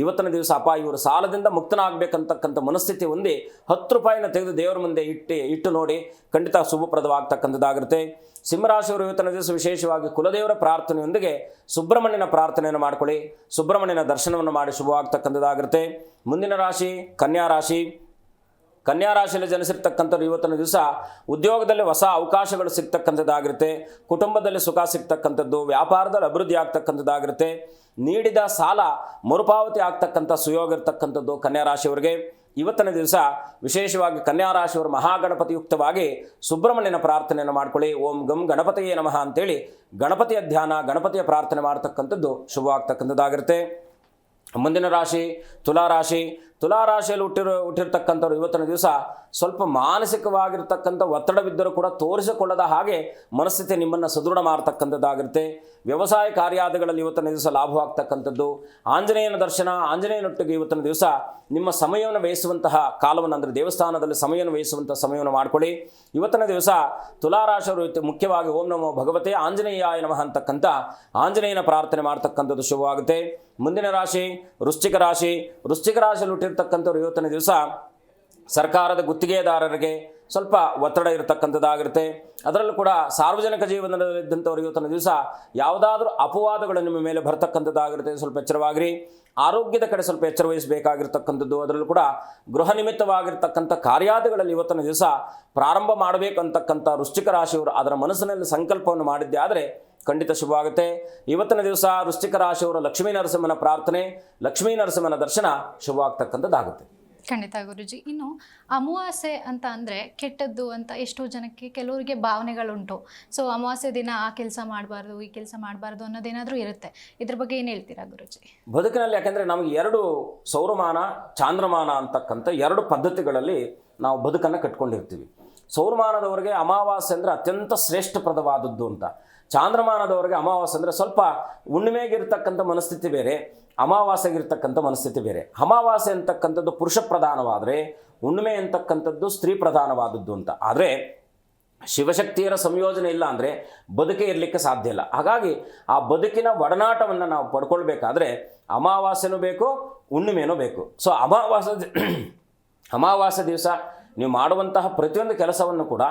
ಇವತ್ತಿನ ದಿವಸ ಅಪ್ಪ ಇವರು ಸಾಲದಿಂದ ಮುಕ್ತನಾಗಬೇಕಂತಕ್ಕಂಥ ಮನಸ್ಥಿತಿ ಹೊಂದಿ ₹10 ತೆಗೆದು ದೇವರ ಮುಂದೆ ಇಟ್ಟು ನೋಡಿ, ಖಂಡಿತ ಶುಭಪ್ರದವಾಗ್ತಕ್ಕಂಥದ್ದಾಗಿರುತ್ತೆ. ಸಿಂಹರಾಶಿಯವರು ಇವತ್ತಿನ ದಿವಸ ವಿಶೇಷವಾಗಿ ಕುಲದೇವರ ಪ್ರಾರ್ಥನೆಯೊಂದಿಗೆ ಸುಬ್ರಹ್ಮಣ್ಯನ ಪ್ರಾರ್ಥನೆಯನ್ನು ಮಾಡ್ಕೊಳ್ಳಿ, ಸುಬ್ರಹ್ಮಣ್ಯನ ದರ್ಶನವನ್ನು ಮಾಡಿ ಶುಭವಾಗ್ತಕ್ಕಂಥದ್ದಾಗಿರುತ್ತೆ. ಮುಂದಿನ ರಾಶಿ ಕನ್ಯಾ ರಾಶಿ. ಕನ್ಯಾ ರಾಶಿಯಲ್ಲಿ ಜನಿಸಿರ್ತಕ್ಕಂಥವ್ರು ಇವತ್ತಿನ ದಿವಸ ಉದ್ಯೋಗದಲ್ಲಿ ಹೊಸ ಅವಕಾಶಗಳು ಸಿಗ್ತಕ್ಕಂಥದ್ದಾಗಿರುತ್ತೆ, ಕುಟುಂಬದಲ್ಲಿ ಸುಖ ಸಿಗ್ತಕ್ಕಂಥದ್ದು, ವ್ಯಾಪಾರದಲ್ಲಿ ಅಭಿವೃದ್ಧಿ ಆಗ್ತಕ್ಕಂಥದ್ದಾಗಿರುತ್ತೆ, ನೀಡಿದ ಸಾಲ ಮರುಪಾವತಿ ಆಗ್ತಕ್ಕಂಥ ಸುಯೋಗ ಇರ್ತಕ್ಕಂಥದ್ದು ಕನ್ಯಾ ರಾಶಿಯವರಿಗೆ. ಇವತ್ತಿನ ದಿವಸ ವಿಶೇಷವಾಗಿ ಕನ್ಯಾ ರಾಶಿಯವರು ಮಹಾಗಣಪತಿಯುಕ್ತವಾಗಿ ಸುಬ್ರಹ್ಮಣ್ಯನ ಪ್ರಾರ್ಥನೆಯನ್ನು ಮಾಡ್ಕೊಳ್ಳಿ. ಓಂ ಗಂ ಗಣಪತಿಯೇ ನಮಃ ಅಂತೇಳಿ ಗಣಪತಿಯ ಧ್ಯಾನ, ಗಣಪತಿಯ ಪ್ರಾರ್ಥನೆ ಮಾಡ್ತಕ್ಕಂಥದ್ದು ಶುಭವಾಗ್ತಕ್ಕಂಥದ್ದಾಗಿರುತ್ತೆ. ಮುಂದಿನ ರಾಶಿ ತುಲಾರಾಶಿ. ತುಲಾರಾಶಿಯಲ್ಲಿ ಹುಟ್ಟಿರ್ತಕ್ಕಂಥವ್ರು ಇವತ್ತಿನ ದಿವಸ ಸ್ವಲ್ಪ ಮಾನಸಿಕವಾಗಿರ್ತಕ್ಕಂಥ ಒತ್ತಡವಿದ್ದರೂ ಕೂಡ ತೋರಿಸಿಕೊಳ್ಳದ ಹಾಗೆ ಮನಸ್ಥಿತಿ ನಿಮ್ಮನ್ನು ಸದೃಢ ಮಾಡ್ತಕ್ಕಂಥದ್ದಾಗಿರುತ್ತೆ. ವ್ಯವಸಾಯ ಕಾರ್ಯಾದಿಗಳಲ್ಲಿ ಇವತ್ತಿನ ದಿವಸ ಲಾಭವಾಗ್ತಕ್ಕಂಥದ್ದು, ಆಂಜನೇಯನ ದರ್ಶನ, ಆಂಜನೇಯನೊಟ್ಟಿಗೆ ಇವತ್ತಿನ ದಿವಸ ನಿಮ್ಮ ಸಮಯವನ್ನು ವ್ಯಯಿಸುವಂತಹ ಕಾಲವನ್ನು, ಅಂದರೆ ದೇವಸ್ಥಾನದಲ್ಲಿ ಸಮಯವನ್ನು ವ್ಯಯಿಸುವಂಥ ಸಮಯವನ್ನು ಮಾಡಿಕೊಳ್ಳಿ. ಇವತ್ತಿನ ದಿವಸ ತುಲಾರಾಶಿಯವರು ಮುಖ್ಯವಾಗಿ ಓಂ ನಮೋ ಭಗವತೆ ಆಂಜನೇಯಾಯ ನಮಃ ಅಂತಕ್ಕಂಥ ಆಂಜನೇಯನ ಪ್ರಾರ್ಥನೆ ಮಾಡ್ತಕ್ಕಂಥದ್ದು ಶುಭವಾಗುತ್ತೆ. ಮುಂದಿನ ರಾಶಿ ವೃಶ್ಚಿಕ ರಾಶಿ. ವೃಶ್ಚಿಕ ರಾಶಿಯಲ್ಲಿ ಹುಟ್ಟಿರ್ತಕ್ಕಂಥವ್ರು ಇವತ್ತಿನ ದಿವಸ ಸರ್ಕಾರದ ಗುತ್ತಿಗೆದಾರರಿಗೆ ಸ್ವಲ್ಪ ಒತ್ತಡ ಇರತಕ್ಕಂಥದ್ದಾಗಿರುತ್ತೆ. ಅದರಲ್ಲೂ ಕೂಡ ಸಾರ್ವಜನಿಕ ಜೀವನದಲ್ಲಿದ್ದಂಥವ್ರು ಇವತ್ತಿನ ದಿವಸ ಯಾವುದಾದ್ರೂ ಅಪವಾದಗಳು ನಿಮ್ಮ ಮೇಲೆ ಬರ್ತಕ್ಕಂಥದ್ದಾಗಿರುತ್ತೆ, ಸ್ವಲ್ಪ ಎಚ್ಚರವಾಗಿರಿ. ಆರೋಗ್ಯದ ಕಡೆ ಸ್ವಲ್ಪ ಎಚ್ಚರ ವಹಿಸಬೇಕಾಗಿರ್ತಕ್ಕಂಥದ್ದು. ಅದರಲ್ಲೂ ಕೂಡ ಗೃಹ ನಿಮಿತ್ತವಾಗಿರ್ತಕ್ಕಂಥ ಕಾರ್ಯಾದಿಗಳಲ್ಲಿ ಇವತ್ತಿನ ದಿವಸ ಪ್ರಾರಂಭ ಮಾಡಬೇಕಂತಕ್ಕಂಥ ವೃಶ್ಚಿಕ ರಾಶಿಯವರು ಅದರ ಮನಸ್ಸಿನಲ್ಲಿ ಸಂಕಲ್ಪವನ್ನು ಮಾಡಿದ್ದೆ ಆದರೆ ಖಂಡಿತ ಶುಭವಾಗುತ್ತೆ. ಇವತ್ತಿನ ದಿವಸ ವೃಶ್ಚಿಕ ರಾಶಿಯವರ ಲಕ್ಷ್ಮೀ ನರಸಿಂಹನ ಪ್ರಾರ್ಥನೆ, ಲಕ್ಷ್ಮೀ ನರಸಿಂಹನ ದರ್ಶನ ಶುಭವಾಗ್ತಕ್ಕಂಥದ್ದಾಗುತ್ತೆ. ಖಂಡಿತ ಗುರುಜಿ. ಇನ್ನು ಅಮಾವಾಸ್ಯೆ ಅಂತ ಅಂದರೆ ಕೆಟ್ಟದ್ದು ಅಂತ ಎಷ್ಟೋ ಜನಕ್ಕೆ ಕೆಲವರಿಗೆ ಭಾವನೆಗಳುಂಟು. ಸೊ ಅಮಾವಾಸ್ಯೆ ದಿನ ಆ ಕೆಲಸ ಮಾಡಬಾರ್ದು, ಈ ಕೆಲಸ ಮಾಡಬಾರ್ದು ಅನ್ನೋದೇನಾದರೂ ಇರುತ್ತೆ. ಇದ್ರ ಬಗ್ಗೆ ಏನು ಹೇಳ್ತೀರಾ ಗುರುಜಿ? ಬದುಕಿನಲ್ಲಿ ಯಾಕೆಂದರೆ ನಮಗೆ 2 ಸೌರಮಾನ ಚಾಂದ್ರಮಾನ ಅಂತಕ್ಕಂಥ 2 ಪದ್ಧತಿಗಳಲ್ಲಿ ನಾವು ಬದುಕನ್ನು ಕಟ್ಕೊಂಡಿರ್ತೀವಿ. ಸೌರಮಾನದವರಿಗೆ ಅಮಾವಾಸ್ಯೆ ಅಂದರೆ ಅತ್ಯಂತ ಶ್ರೇಷ್ಠಪ್ರದವಾದದ್ದು ಅಂತ, ಚಾಂದ್ರಮಾನದವರಿಗೆ ಅಮಾವಾಸ್ಯೆ ಅಂದರೆ ಸ್ವಲ್ಪ ಹುಣ್ಣಿಮೆಗಿರ್ತಕ್ಕಂಥ ಮನಸ್ಥಿತಿ ಬೇರೆ, ಅಮಾವಾಸ್ಯೆಗಿರ್ತಕ್ಕಂಥ ಮನಸ್ಥಿತಿ ಬೇರೆ. ಅಮಾವಾಸ್ಯೆ ಅಂತಕ್ಕಂಥದ್ದು ಪುರುಷ ಪ್ರಧಾನವಾದರೆ ಹುಣ್ಣಿಮೆ ಅಂತಕ್ಕಂಥದ್ದು ಸ್ತ್ರೀ ಪ್ರಧಾನವಾದದ್ದು ಅಂತ. ಆದರೆ ಶಿವಶಕ್ತಿಯರ ಸಂಯೋಜನೆ ಇಲ್ಲ ಅಂದರೆ ಬದುಕೇ ಇರಲಿಕ್ಕೆ ಸಾಧ್ಯ ಇಲ್ಲ. ಹಾಗಾಗಿ ಆ ಬದುಕಿನ ಒಡನಾಟವನ್ನು ನಾವು ಪಡ್ಕೊಳ್ಬೇಕಾದ್ರೆ ಅಮಾವಾಸ್ಯೆನೂ ಬೇಕು, ಹುಣ್ಣಿಮೆನೂ ಬೇಕು. ಸೊ ಅಮಾವಾಸ್ಯೆ ದಿವಸ ನೀವು ಮಾಡುವಂತಹ ಪ್ರತಿಯೊಂದು ಕೆಲಸವನ್ನು ಕೂಡ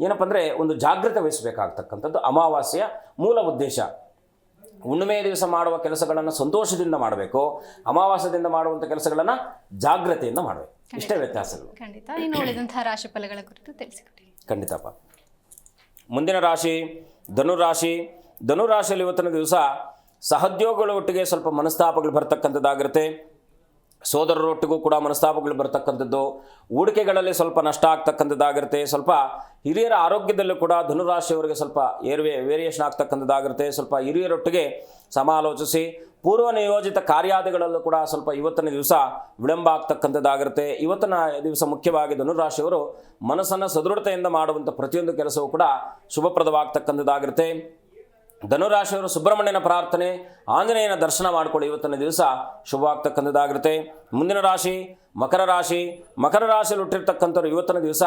ಏನಪ್ಪ ಅಂದರೆ ಒಂದು ಜಾಗೃತಿ ವಹಿಸಬೇಕಾಗ್ತಕ್ಕಂಥದ್ದು ಅಮಾವಾಸ್ಯೆಯ ಮೂಲ ಉದ್ದೇಶ. ಹುಣ್ಣಿಮೆಯ ದಿವಸ ಮಾಡುವ ಕೆಲಸಗಳನ್ನು ಸಂತೋಷದಿಂದ ಮಾಡಬೇಕು, ಅಮಾವಾಸ್ಯದಿಂದ ಮಾಡುವಂಥ ಕೆಲಸಗಳನ್ನು ಜಾಗೃತಿಯಿಂದ ಮಾಡಬೇಕು. ಇಷ್ಟೇ ವ್ಯತ್ಯಾಸಗಳು. ಖಂಡಿತ. ಇನ್ನು ಉಳಿದಂತಹ ರಾಶಿ ಫಲಗಳ ಕುರಿತು ತಿಳಿಸಿಕೊಡಿ. ಖಂಡಿತಪ್ಪ. ಮುಂದಿನ ರಾಶಿ ಧನುರಾಶಿ. ಧನುರಾಶಿಯಲ್ಲಿ ಇವತ್ತಿನ ದಿವಸ ಸಹೋದ್ಯೋಗಿಗಳ ಒಟ್ಟಿಗೆ ಸ್ವಲ್ಪ ಮನಸ್ತಾಪಗಳು ಬರ್ತಕ್ಕಂಥದ್ದಾಗಿರುತ್ತೆ. ಸೋದರರೊಟ್ಟಿಗೂ ಕೂಡ ಮನಸ್ತಾಪಗಳು ಬರ್ತಕ್ಕಂಥದ್ದು, ಹೂಡಿಕೆಗಳಲ್ಲಿ ಸ್ವಲ್ಪ ನಷ್ಟ ಆಗ್ತಕ್ಕಂಥದ್ದಾಗಿರುತ್ತೆ. ಸ್ವಲ್ಪ ಹಿರಿಯರ ಆರೋಗ್ಯದಲ್ಲೂ ಕೂಡ ಧನುರಾಶಿಯವರಿಗೆ ಸ್ವಲ್ಪ ವೇರಿಯೇಷನ್ ಆಗ್ತಕ್ಕಂಥದ್ದಾಗಿರುತ್ತೆ. ಸ್ವಲ್ಪ ಹಿರಿಯರೊಟ್ಟಿಗೆ ಸಮಾಲೋಚಿಸಿ ಪೂರ್ವ ನಿಯೋಜಿತ ಕಾರ್ಯಾದಿಗಳಲ್ಲೂ ಕೂಡ ಸ್ವಲ್ಪ ಇವತ್ತಿನ ದಿವಸ ವಿಳಂಬ ಆಗ್ತಕ್ಕಂಥದ್ದಾಗಿರುತ್ತೆ. ಇವತ್ತಿನ ದಿವಸ ಮುಖ್ಯವಾಗಿ ಧನುರಾಶಿಯವರು ಮನಸ್ಸನ್ನು ಸದೃಢತೆಯಿಂದ ಮಾಡುವಂಥ ಪ್ರತಿಯೊಂದು ಕೆಲಸವೂ ಕೂಡ ಶುಭಪ್ರದವಾಗ್ತಕ್ಕಂಥದ್ದಾಗಿರುತ್ತೆ. ಧನುರಾಶಿಯವರು ಸುಬ್ರಹ್ಮಣ್ಯನ ಪ್ರಾರ್ಥನೆ, ಆಂಜನೇಯನ ದರ್ಶನ ಮಾಡಿಕೊಳ್ಳಿ, ಇವತ್ತಿನ ದಿವಸ ಶುಭವಾಗ್ತಕ್ಕಂಥದ್ದಾಗಿರುತ್ತೆ. ಮುಂದಿನ ರಾಶಿ ಮಕರ ರಾಶಿ. ಮಕರ ರಾಶಿಯಲ್ಲಿ ಹುಟ್ಟಿರ್ತಕ್ಕಂಥವ್ರು ಇವತ್ತಿನ ದಿವಸ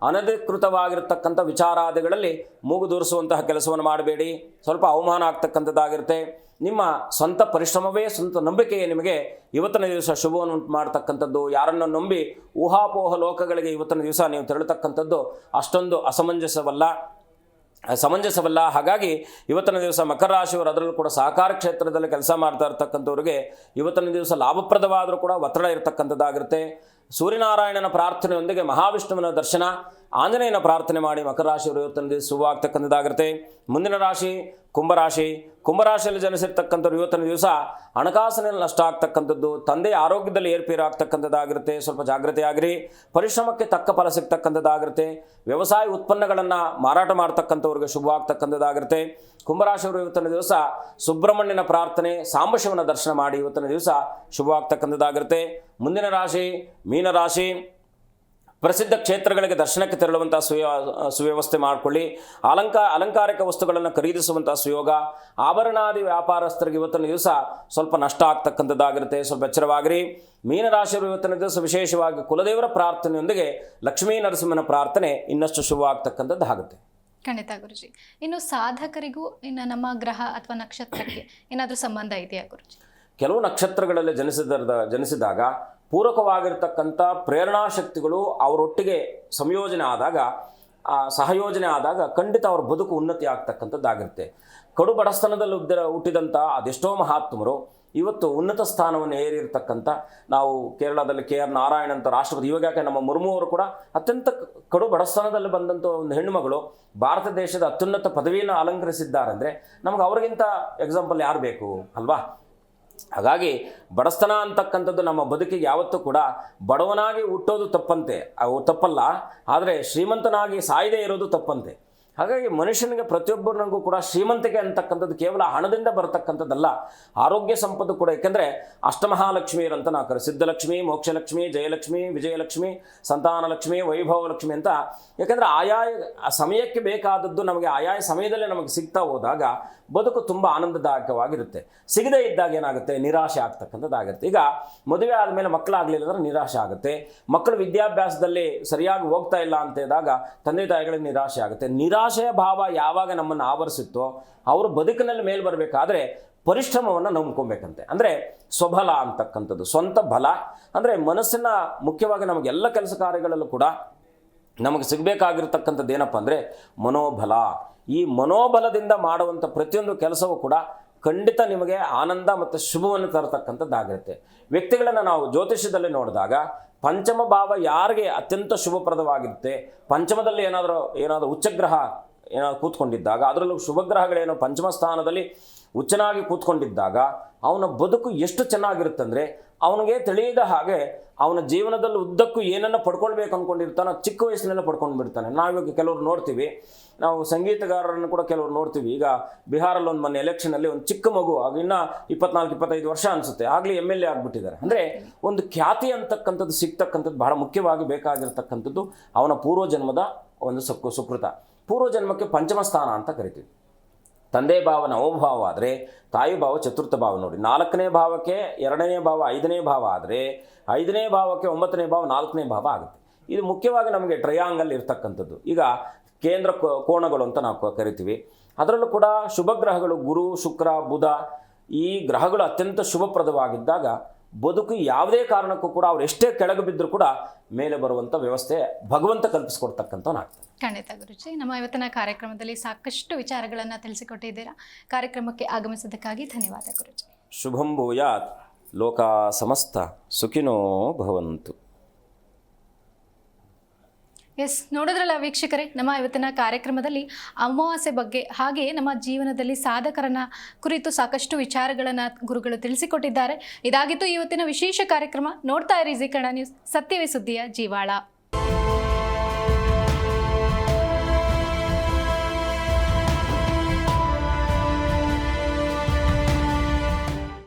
ಅನಧಿಕೃತವಾಗಿರ್ತಕ್ಕಂಥ ವಿಚಾರಾದಿಗಳಲ್ಲಿ ಮೂಗು ದೂರಿಸುವಂತಹ ಕೆಲಸವನ್ನು ಮಾಡಬೇಡಿ, ಸ್ವಲ್ಪ ಅವಮಾನ ಆಗ್ತಕ್ಕಂಥದ್ದಾಗಿರುತ್ತೆ. ನಿಮ್ಮ ಸ್ವಂತ ಪರಿಶ್ರಮವೇ, ಸ್ವಂತ ನಂಬಿಕೆಯೇ ನಿಮಗೆ ಇವತ್ತಿನ ದಿವಸ ಶುಭವನ್ನು ಉಂಟು ಮಾಡ್ತಕ್ಕಂಥದ್ದು. ಯಾರನ್ನು ನಂಬಿ ಊಹಾಪೋಹ ಲೋಕಗಳಿಗೆ ಇವತ್ತಿನ ದಿವಸ ನೀವು ತೆರಳತಕ್ಕಂಥದ್ದು ಅಷ್ಟೊಂದು ಸಮಂಜಸವಲ್ಲ. ಹಾಗಾಗಿ ಇವತ್ತಿನ ದಿವಸ ಮಕರ ರಾಶಿಯವರು ಅದರಲ್ಲೂ ಕೂಡ ಸಹಕಾರ ಕ್ಷೇತ್ರದಲ್ಲಿ ಕೆಲಸ ಮಾಡ್ತಾ ಇರ್ತಕ್ಕಂಥವ್ರಿಗೆ ಇವತ್ತಿನ ದಿವಸ ಲಾಭಪ್ರದವಾದರೂ ಕೂಡ ಒತ್ತಡ ಇರತಕ್ಕಂಥದ್ದಾಗಿರುತ್ತೆ. ಸೂರ್ಯನಾರಾಯಣನ ಪ್ರಾರ್ಥನೆಯೊಂದಿಗೆ ಮಹಾವಿಷ್ಣುವಿನ ದರ್ಶನ, ಆಂಜನೇಯನ ಪ್ರಾರ್ಥನೆ ಮಾಡಿ ಮಕರ ರಾಶಿಯವರು ಇವತ್ತಿನ ದಿವಸ ಶುಭವಾಗ್ತಕ್ಕಂಥದ್ದಾಗಿರುತ್ತೆ. ಮುಂದಿನ ರಾಶಿ ಕುಂಭರಾಶಿ. ಕುಂಭರಾಶಿಯಲ್ಲಿ ಜನಿಸಿರ್ತಕ್ಕಂಥವ್ರು ಇವತ್ತಿನ ದಿವಸ ಹಣಕಾಸಿನಲ್ಲಿ ನಷ್ಟ ಆಗ್ತಕ್ಕಂಥದ್ದು, ತಂದೆಯ ಆರೋಗ್ಯದಲ್ಲಿ ಏರ್ಪೇರಾಗ್ತಕ್ಕಂಥದ್ದಾಗಿರುತ್ತೆ. ಸ್ವಲ್ಪ ಜಾಗೃತಿ ಆಗಿರಿ. ಪರಿಶ್ರಮಕ್ಕೆ ತಕ್ಕ ಫಲ ಸಿಗ್ತಕ್ಕಂಥದ್ದಾಗಿರುತ್ತೆ. ವ್ಯವಸಾಯ ಉತ್ಪನ್ನಗಳನ್ನು ಮಾರಾಟ ಮಾಡ್ತಕ್ಕಂಥವ್ರಿಗೆ ಶುಭವಾಗ್ತಕ್ಕಂಥದ್ದಾಗಿರುತ್ತೆ. ಕುಂಭರಾಶಿಯವರು ಇವತ್ತಿನ ದಿವಸ ಸುಬ್ರಹ್ಮಣ್ಯನ ಪ್ರಾರ್ಥನೆ, ಸಾಂಬಶಿವನ ದರ್ಶನ ಮಾಡಿ ಇವತ್ತಿನ ದಿವಸ ಶುಭವಾಗ್ತಕ್ಕಂಥದ್ದಾಗಿರುತ್ತೆ. ಮುಂದಿನ ರಾಶಿ ಮೀನರಾಶಿ. ಪ್ರಸಿದ್ಧ ಕ್ಷೇತ್ರಗಳಿಗೆ ದರ್ಶನಕ್ಕೆ ತೆರಳುವಂಥ ಸುವ್ಯವಸ್ಥೆ ಮಾಡಿಕೊಳ್ಳಿ. ಅಲಂಕಾರಿಕ ವಸ್ತುಗಳನ್ನು ಖರೀದಿಸುವಂಥ ಸುಯೋಗ. ಆಭರಣಾದಿ ವ್ಯಾಪಾರಸ್ಥರಿಗೆ ಇವತ್ತಿನ ದಿವಸ ಸ್ವಲ್ಪ ನಷ್ಟ ಆಗ್ತಕ್ಕಂಥದ್ದಾಗಿರುತ್ತೆ, ಸ್ವಲ್ಪ ಎಚ್ಚರವಾಗಿರಿ. ಮೀನರಾಶಿಯವರು ಇವತ್ತಿನ ದಿವಸ ವಿಶೇಷವಾಗಿ ಕುಲದೇವರ ಪ್ರಾರ್ಥನೆಯೊಂದಿಗೆ ಲಕ್ಷ್ಮೀ ನರಸಿಂಹನ ಪ್ರಾರ್ಥನೆ ಇನ್ನಷ್ಟು ಶುಭವಾಗ್ತಕ್ಕಂಥದ್ದಾಗುತ್ತೆ. ಖಂಡಿತ ಗುರುಜಿ. ಇನ್ನು ಸಾಧಕರಿಗೂ ಇನ್ನು ನಮ್ಮ ಗ್ರಹ ಅಥವಾ ನಕ್ಷತ್ರಕ್ಕೆ ಏನಾದರೂ ಸಂಬಂಧ ಇದೆಯಾ ಗುರುಜಿ? ಕೆಲವು ನಕ್ಷತ್ರಗಳಲ್ಲಿ ಜನಿಸಿದಾಗ ಪೂರಕವಾಗಿರ್ತಕ್ಕಂಥ ಪ್ರೇರಣಾ ಶಕ್ತಿಗಳು ಅವರೊಟ್ಟಿಗೆ ಸಂಯೋಜನೆ ಆದಾಗ, ಸಹಯೋಜನೆ ಆದಾಗ ಖಂಡಿತ ಅವರ ಬದುಕು ಉನ್ನತಿ ಆಗ್ತಕ್ಕಂಥದ್ದಾಗಿರುತ್ತೆ. ಕಡು ಬಡಸ್ತನದಲ್ಲಿ ಹುಟ್ಟಿದಂಥ ಅದೆಷ್ಟೋ ಮಹಾತ್ಮರು ಇವತ್ತು ಉನ್ನತ ಸ್ಥಾನವನ್ನು ಏರಿರ್ತಕ್ಕಂಥ, ನಾವು ಕೇರಳದಲ್ಲಿ KR ನಾರಾಯಣ್ ಅಂತ ರಾಷ್ಟ್ರಪತಿ, ಇವಾಗ ಯಾಕೆ ನಮ್ಮ ಮುರ್ಮು ಅವರು ಕೂಡ ಅತ್ಯಂತ ಕಡು ಬಡಸ್ಥಾನದಲ್ಲಿ ಬಂದಂಥ ಒಂದು ಹೆಣ್ಣುಮಗಳು ಭಾರತ ದೇಶದ ಅತ್ಯುನ್ನತ ಪದವಿಯನ್ನು ಅಲಂಕರಿಸಿದ್ದಾರೆ ಅಂದರೆ ನಮಗೆ ಅವ್ರಿಗಿಂತ ಎಕ್ಸಾಂಪಲ್ ಯಾರು ಬೇಕು ಅಲ್ವಾ? ಹಾಗಾಗಿ ಬಡಸ್ತನ ಅಂತಕ್ಕಂಥದ್ದು ನಮ್ಮ ಬದುಕಿಗೆ ಯಾವತ್ತೂ ಕೂಡ ಬಡವನಾಗಿ ಹುಟ್ಟೋದು ತಪ್ಪಲ್ಲ, ಆದರೆ ಶ್ರೀಮಂತನಾಗಿ ಸಾಯದೇ ಇರೋದು ತಪ್ಪಂತೆ. ಹಾಗಾಗಿ ಮನುಷ್ಯನಿಗೆ ಪ್ರತಿಯೊಬ್ಬರಿಗೂ ಕೂಡ ಶ್ರೀಮಂತಿಕೆ ಅಂತಕ್ಕಂಥದ್ದು ಕೇವಲ ಹಣದಿಂದ ಬರತಕ್ಕಂಥದ್ದಲ್ಲ, ಆರೋಗ್ಯ ಸಂಪತ್ತು ಕೂಡ. ಏಕೆಂದರೆ ಅಷ್ಟಮಹಾಲಕ್ಷ್ಮಿಯರಂತ ನಾವು ಸಿದ್ಧಲಕ್ಷ್ಮಿ, ಮೋಕ್ಷಲಕ್ಷ್ಮಿ, ಜಯಲಕ್ಷ್ಮಿ, ವಿಜಯಲಕ್ಷ್ಮಿ, ಸಂತಾನಲಕ್ಷ್ಮಿ, ವೈಭವಲಕ್ಷ್ಮಿ ಅಂತ. ಯಾಕೆಂದರೆ ಆಯಾಯ ಸಮಯಕ್ಕೆ ಬೇಕಾದದ್ದು ನಮಗೆ ಆಯಾಯ ಸಮಯದಲ್ಲೇ ನಮಗೆ ಸಿಗ್ತಾ ಹೋದಾಗ ಬದುಕು ತುಂಬ ಆನಂದದಾಯಕವಾಗಿರುತ್ತೆ. ಸಿಗದೇ ಇದ್ದಾಗ ಏನಾಗುತ್ತೆ, ನಿರಾಶೆ ಆಗ್ತಕ್ಕಂಥದ್ದಾಗುತ್ತೆ. ಈಗ ಮದುವೆ ಆದಮೇಲೆ ಮಕ್ಕಳಾಗಲಿಲ್ಲ ಅಂದರೆ ನಿರಾಶೆ ಆಗುತ್ತೆ. ಮಕ್ಕಳು ವಿದ್ಯಾಭ್ಯಾಸದಲ್ಲಿ ಸರಿಯಾಗಿ ಹೋಗ್ತಾ ಇಲ್ಲ ಅಂತ ಇದ್ದಾಗ ತಂದೆ ತಾಯಿಗಳಿಗೆ ನಿರಾಶೆ ಆಗುತ್ತೆ. ನಿರಾಶೆಯ ಭಾವ ಯಾವಾಗ ನಮ್ಮನ್ನು ಆವರಿಸುತ್ತೋ ಅವರು ಬದುಕಿನಲ್ಲಿ ಮೇಲೆ ಬರಬೇಕಾದ್ರೆ ಪರಿಶ್ರಮವನ್ನು ನಂಬ್ಕೊಬೇಕಂತೆ. ಅಂದರೆ ಸ್ವಬಲ ಅಂತಕ್ಕಂಥದ್ದು, ಸ್ವಂತ ಬಲ. ಅಂದರೆ ಮನಸ್ಸನ್ನು ಮುಖ್ಯವಾಗಿ ನಮಗೆಲ್ಲ ಕೆಲಸ ಕಾರ್ಯಗಳಲ್ಲೂ ಕೂಡ ನಮಗೆ ಸಿಗಬೇಕಾಗಿರ್ತಕ್ಕಂಥದ್ದು ಏನಪ್ಪ ಅಂದರೆ ಮನೋಬಲ. ಈ ಮನೋಬಲದಿಂದ ಮಾಡುವಂಥ ಪ್ರತಿಯೊಂದು ಕೆಲಸವೂ ಕೂಡ ಖಂಡಿತ ನಿಮಗೆ ಆನಂದ ಮತ್ತು ಶುಭವನ್ನು ತರತಕ್ಕಂಥದ್ದಾಗಿರುತ್ತೆ. ವ್ಯಕ್ತಿಗಳನ್ನು ನಾವು ಜ್ಯೋತಿಷ್ಯದಲ್ಲಿ ನೋಡಿದಾಗ ಪಂಚಮ ಭಾವ ಯಾರಿಗೆ ಅತ್ಯಂತ ಶುಭಪ್ರದವಾಗಿರುತ್ತೆ, ಪಂಚಮದಲ್ಲಿ ಏನಾದರೂ ಉಚ್ಚಗ್ರಹ ಏನಾದರೂ ಕೂತ್ಕೊಂಡಿದ್ದಾಗ, ಅದರಲ್ಲೂ ಶುಭಗ್ರಹಗಳೇನೋ ಪಂಚಮ ಸ್ಥಾನದಲ್ಲಿ ಉಚ್ಚನಾಗಿ ಕೂತ್ಕೊಂಡಿದ್ದಾಗ ಅವನ ಬದುಕು ಎಷ್ಟು ಚೆನ್ನಾಗಿರುತ್ತಂದರೆ ಅವನಿಗೆ ತಿಳಿಯದ ಹಾಗೆ ಅವನ ಜೀವನದಲ್ಲಿ ಉದ್ದಕ್ಕೂ ಏನನ್ನು ಪಡ್ಕೊಳ್ಬೇಕು ಅಂದ್ಕೊಂಡಿರ್ತಾನೋ ಚಿಕ್ಕ ವಯಸ್ಸಿನಲ್ಲೇ ಪಡ್ಕೊಂಡು ಬಿಡ್ತಾನೆ. ನಾವಿವಾಗ ಕೆಲವರು ನೋಡ್ತೀವಿ, ನಾವು ಸಂಗೀತಗಾರರನ್ನು ಕೂಡ ಕೆಲವರು ನೋಡ್ತೀವಿ. ಈಗ ಬಿಹಾರಲ್ಲಿ ಒಂದು ಮೊನ್ನೆ ಎಲೆಕ್ಷನಲ್ಲಿ ಒಂದು ಚಿಕ್ಕ ಮಗು, ಆಗ ಇನ್ನೂ 24-25 ವರ್ಷ ಅನಿಸುತ್ತೆ, ಆಗಲೇ MLA ಆಗಿಬಿಟ್ಟಿದ್ದಾರೆ. ಅಂದರೆ ಒಂದು ಖ್ಯಾತಿ ಅಂತಕ್ಕಂಥದ್ದು ಸಿಗ್ತಕ್ಕಂಥದ್ದು ಬಹಳ ಮುಖ್ಯವಾಗಿ ಬೇಕಾಗಿರ್ತಕ್ಕಂಥದ್ದು ಅವನ ಪೂರ್ವಜನ್ಮದ ಒಂದು ಸುಕೃತ. ಪೂರ್ವಜನ್ಮಕ್ಕೆ ಪಂಚಮ ಸ್ಥಾನ ಅಂತ ಕರಿತೀವಿ. ತಂದೆ ಭಾವ ನವಭಾವ ಆದರೆ ತಾಯಿ ಭಾವ ಚತುರ್ಥ ಭಾವ. ನೋಡಿ, 4ನೇ ಭಾವಕ್ಕೆ 2ನೇ ಭಾವ 5ನೇ ಭಾವ ಆದರೆ 5ನೇ ಭಾವಕ್ಕೆ 9ನೇ ಭಾವ 4ನೇ ಭಾವ ಆಗುತ್ತೆ. ಇದು ಮುಖ್ಯವಾಗಿ ನಮಗೆ ಟ್ರಯಾಂಗಲ್ ಇರ್ತಕ್ಕಂಥದ್ದು. ಈಗ ಕೇಂದ್ರ ಕೋಣಗಳು ಅಂತ ನಾವು ಕರಿತೀವಿ. ಅದರಲ್ಲೂ ಕೂಡ ಶುಭಗ್ರಹಗಳು ಗುರು, ಶುಕ್ರ, ಬುಧ ಈ ಗ್ರಹಗಳು ಅತ್ಯಂತ ಶುಭಪ್ರದವಾಗಿದ್ದಾಗ ಬದುಕು ಯಾವುದೇ ಕಾರಣಕ್ಕೂ ಕೂಡ ಅವ್ರು ಎಷ್ಟೇ ಕೆಳಗೆ ಬಿದ್ದರೂ ಕೂಡ ಮೇಲೆ ಬರುವಂಥ ವ್ಯವಸ್ಥೆ ಭಗವಂತ ಕಲ್ಪಿಸ್ಕೊಡ್ತಕ್ಕಂಥವನಾಗ್ತದೆ. ಖಂಡಿತ ಗುರುಜಿ. ನಮ್ಮ ಇವತ್ತಿನ ಕಾರ್ಯಕ್ರಮದಲ್ಲಿ ಸಾಕಷ್ಟು ವಿಚಾರಗಳನ್ನು ತಿಳಿಸಿಕೊಟ್ಟಿದ್ದೀರಾ. ಕಾರ್ಯಕ್ರಮಕ್ಕೆ ಆಗಮಿಸಿದ್ದಕ್ಕಾಗಿ ಧನ್ಯವಾದ ಗುರುಜಿ. ಶುಭಂ ಭೂಯಾತ್. ಲೋಕಾ ಸಮಸ್ತ ಸುಖಿನೋ ಭವಂತು. ಎಸ್, ನೋಡಿದ್ರಲ್ಲ ವೀಕ್ಷಕರೇ, ನಮ್ಮ ಇವತ್ತಿನ ಕಾರ್ಯಕ್ರಮದಲ್ಲಿ ಅಮಾವಾಸ್ಯೆ ಬಗ್ಗೆ ಹಾಗೆ ನಮ್ಮ ಜೀವನದಲ್ಲಿ ಸಾಧಕರನ್ನ ಕುರಿತು ಸಾಕಷ್ಟು ವಿಚಾರಗಳನ್ನು ಗುರುಗಳು ತಿಳಿಸಿಕೊಟ್ಟಿದ್ದಾರೆ. ಇದಾಗಿತ್ತು ಇವತ್ತಿನ ವಿಶೇಷ ಕಾರ್ಯಕ್ರಮ. ನೋಡ್ತಾ ಇರಿ ಜೀ ಕನ್ನಡ ನ್ಯೂಸ್, ಸತ್ಯವೇ ಸುದ್ದಿಯ ಜೀವಾಳ.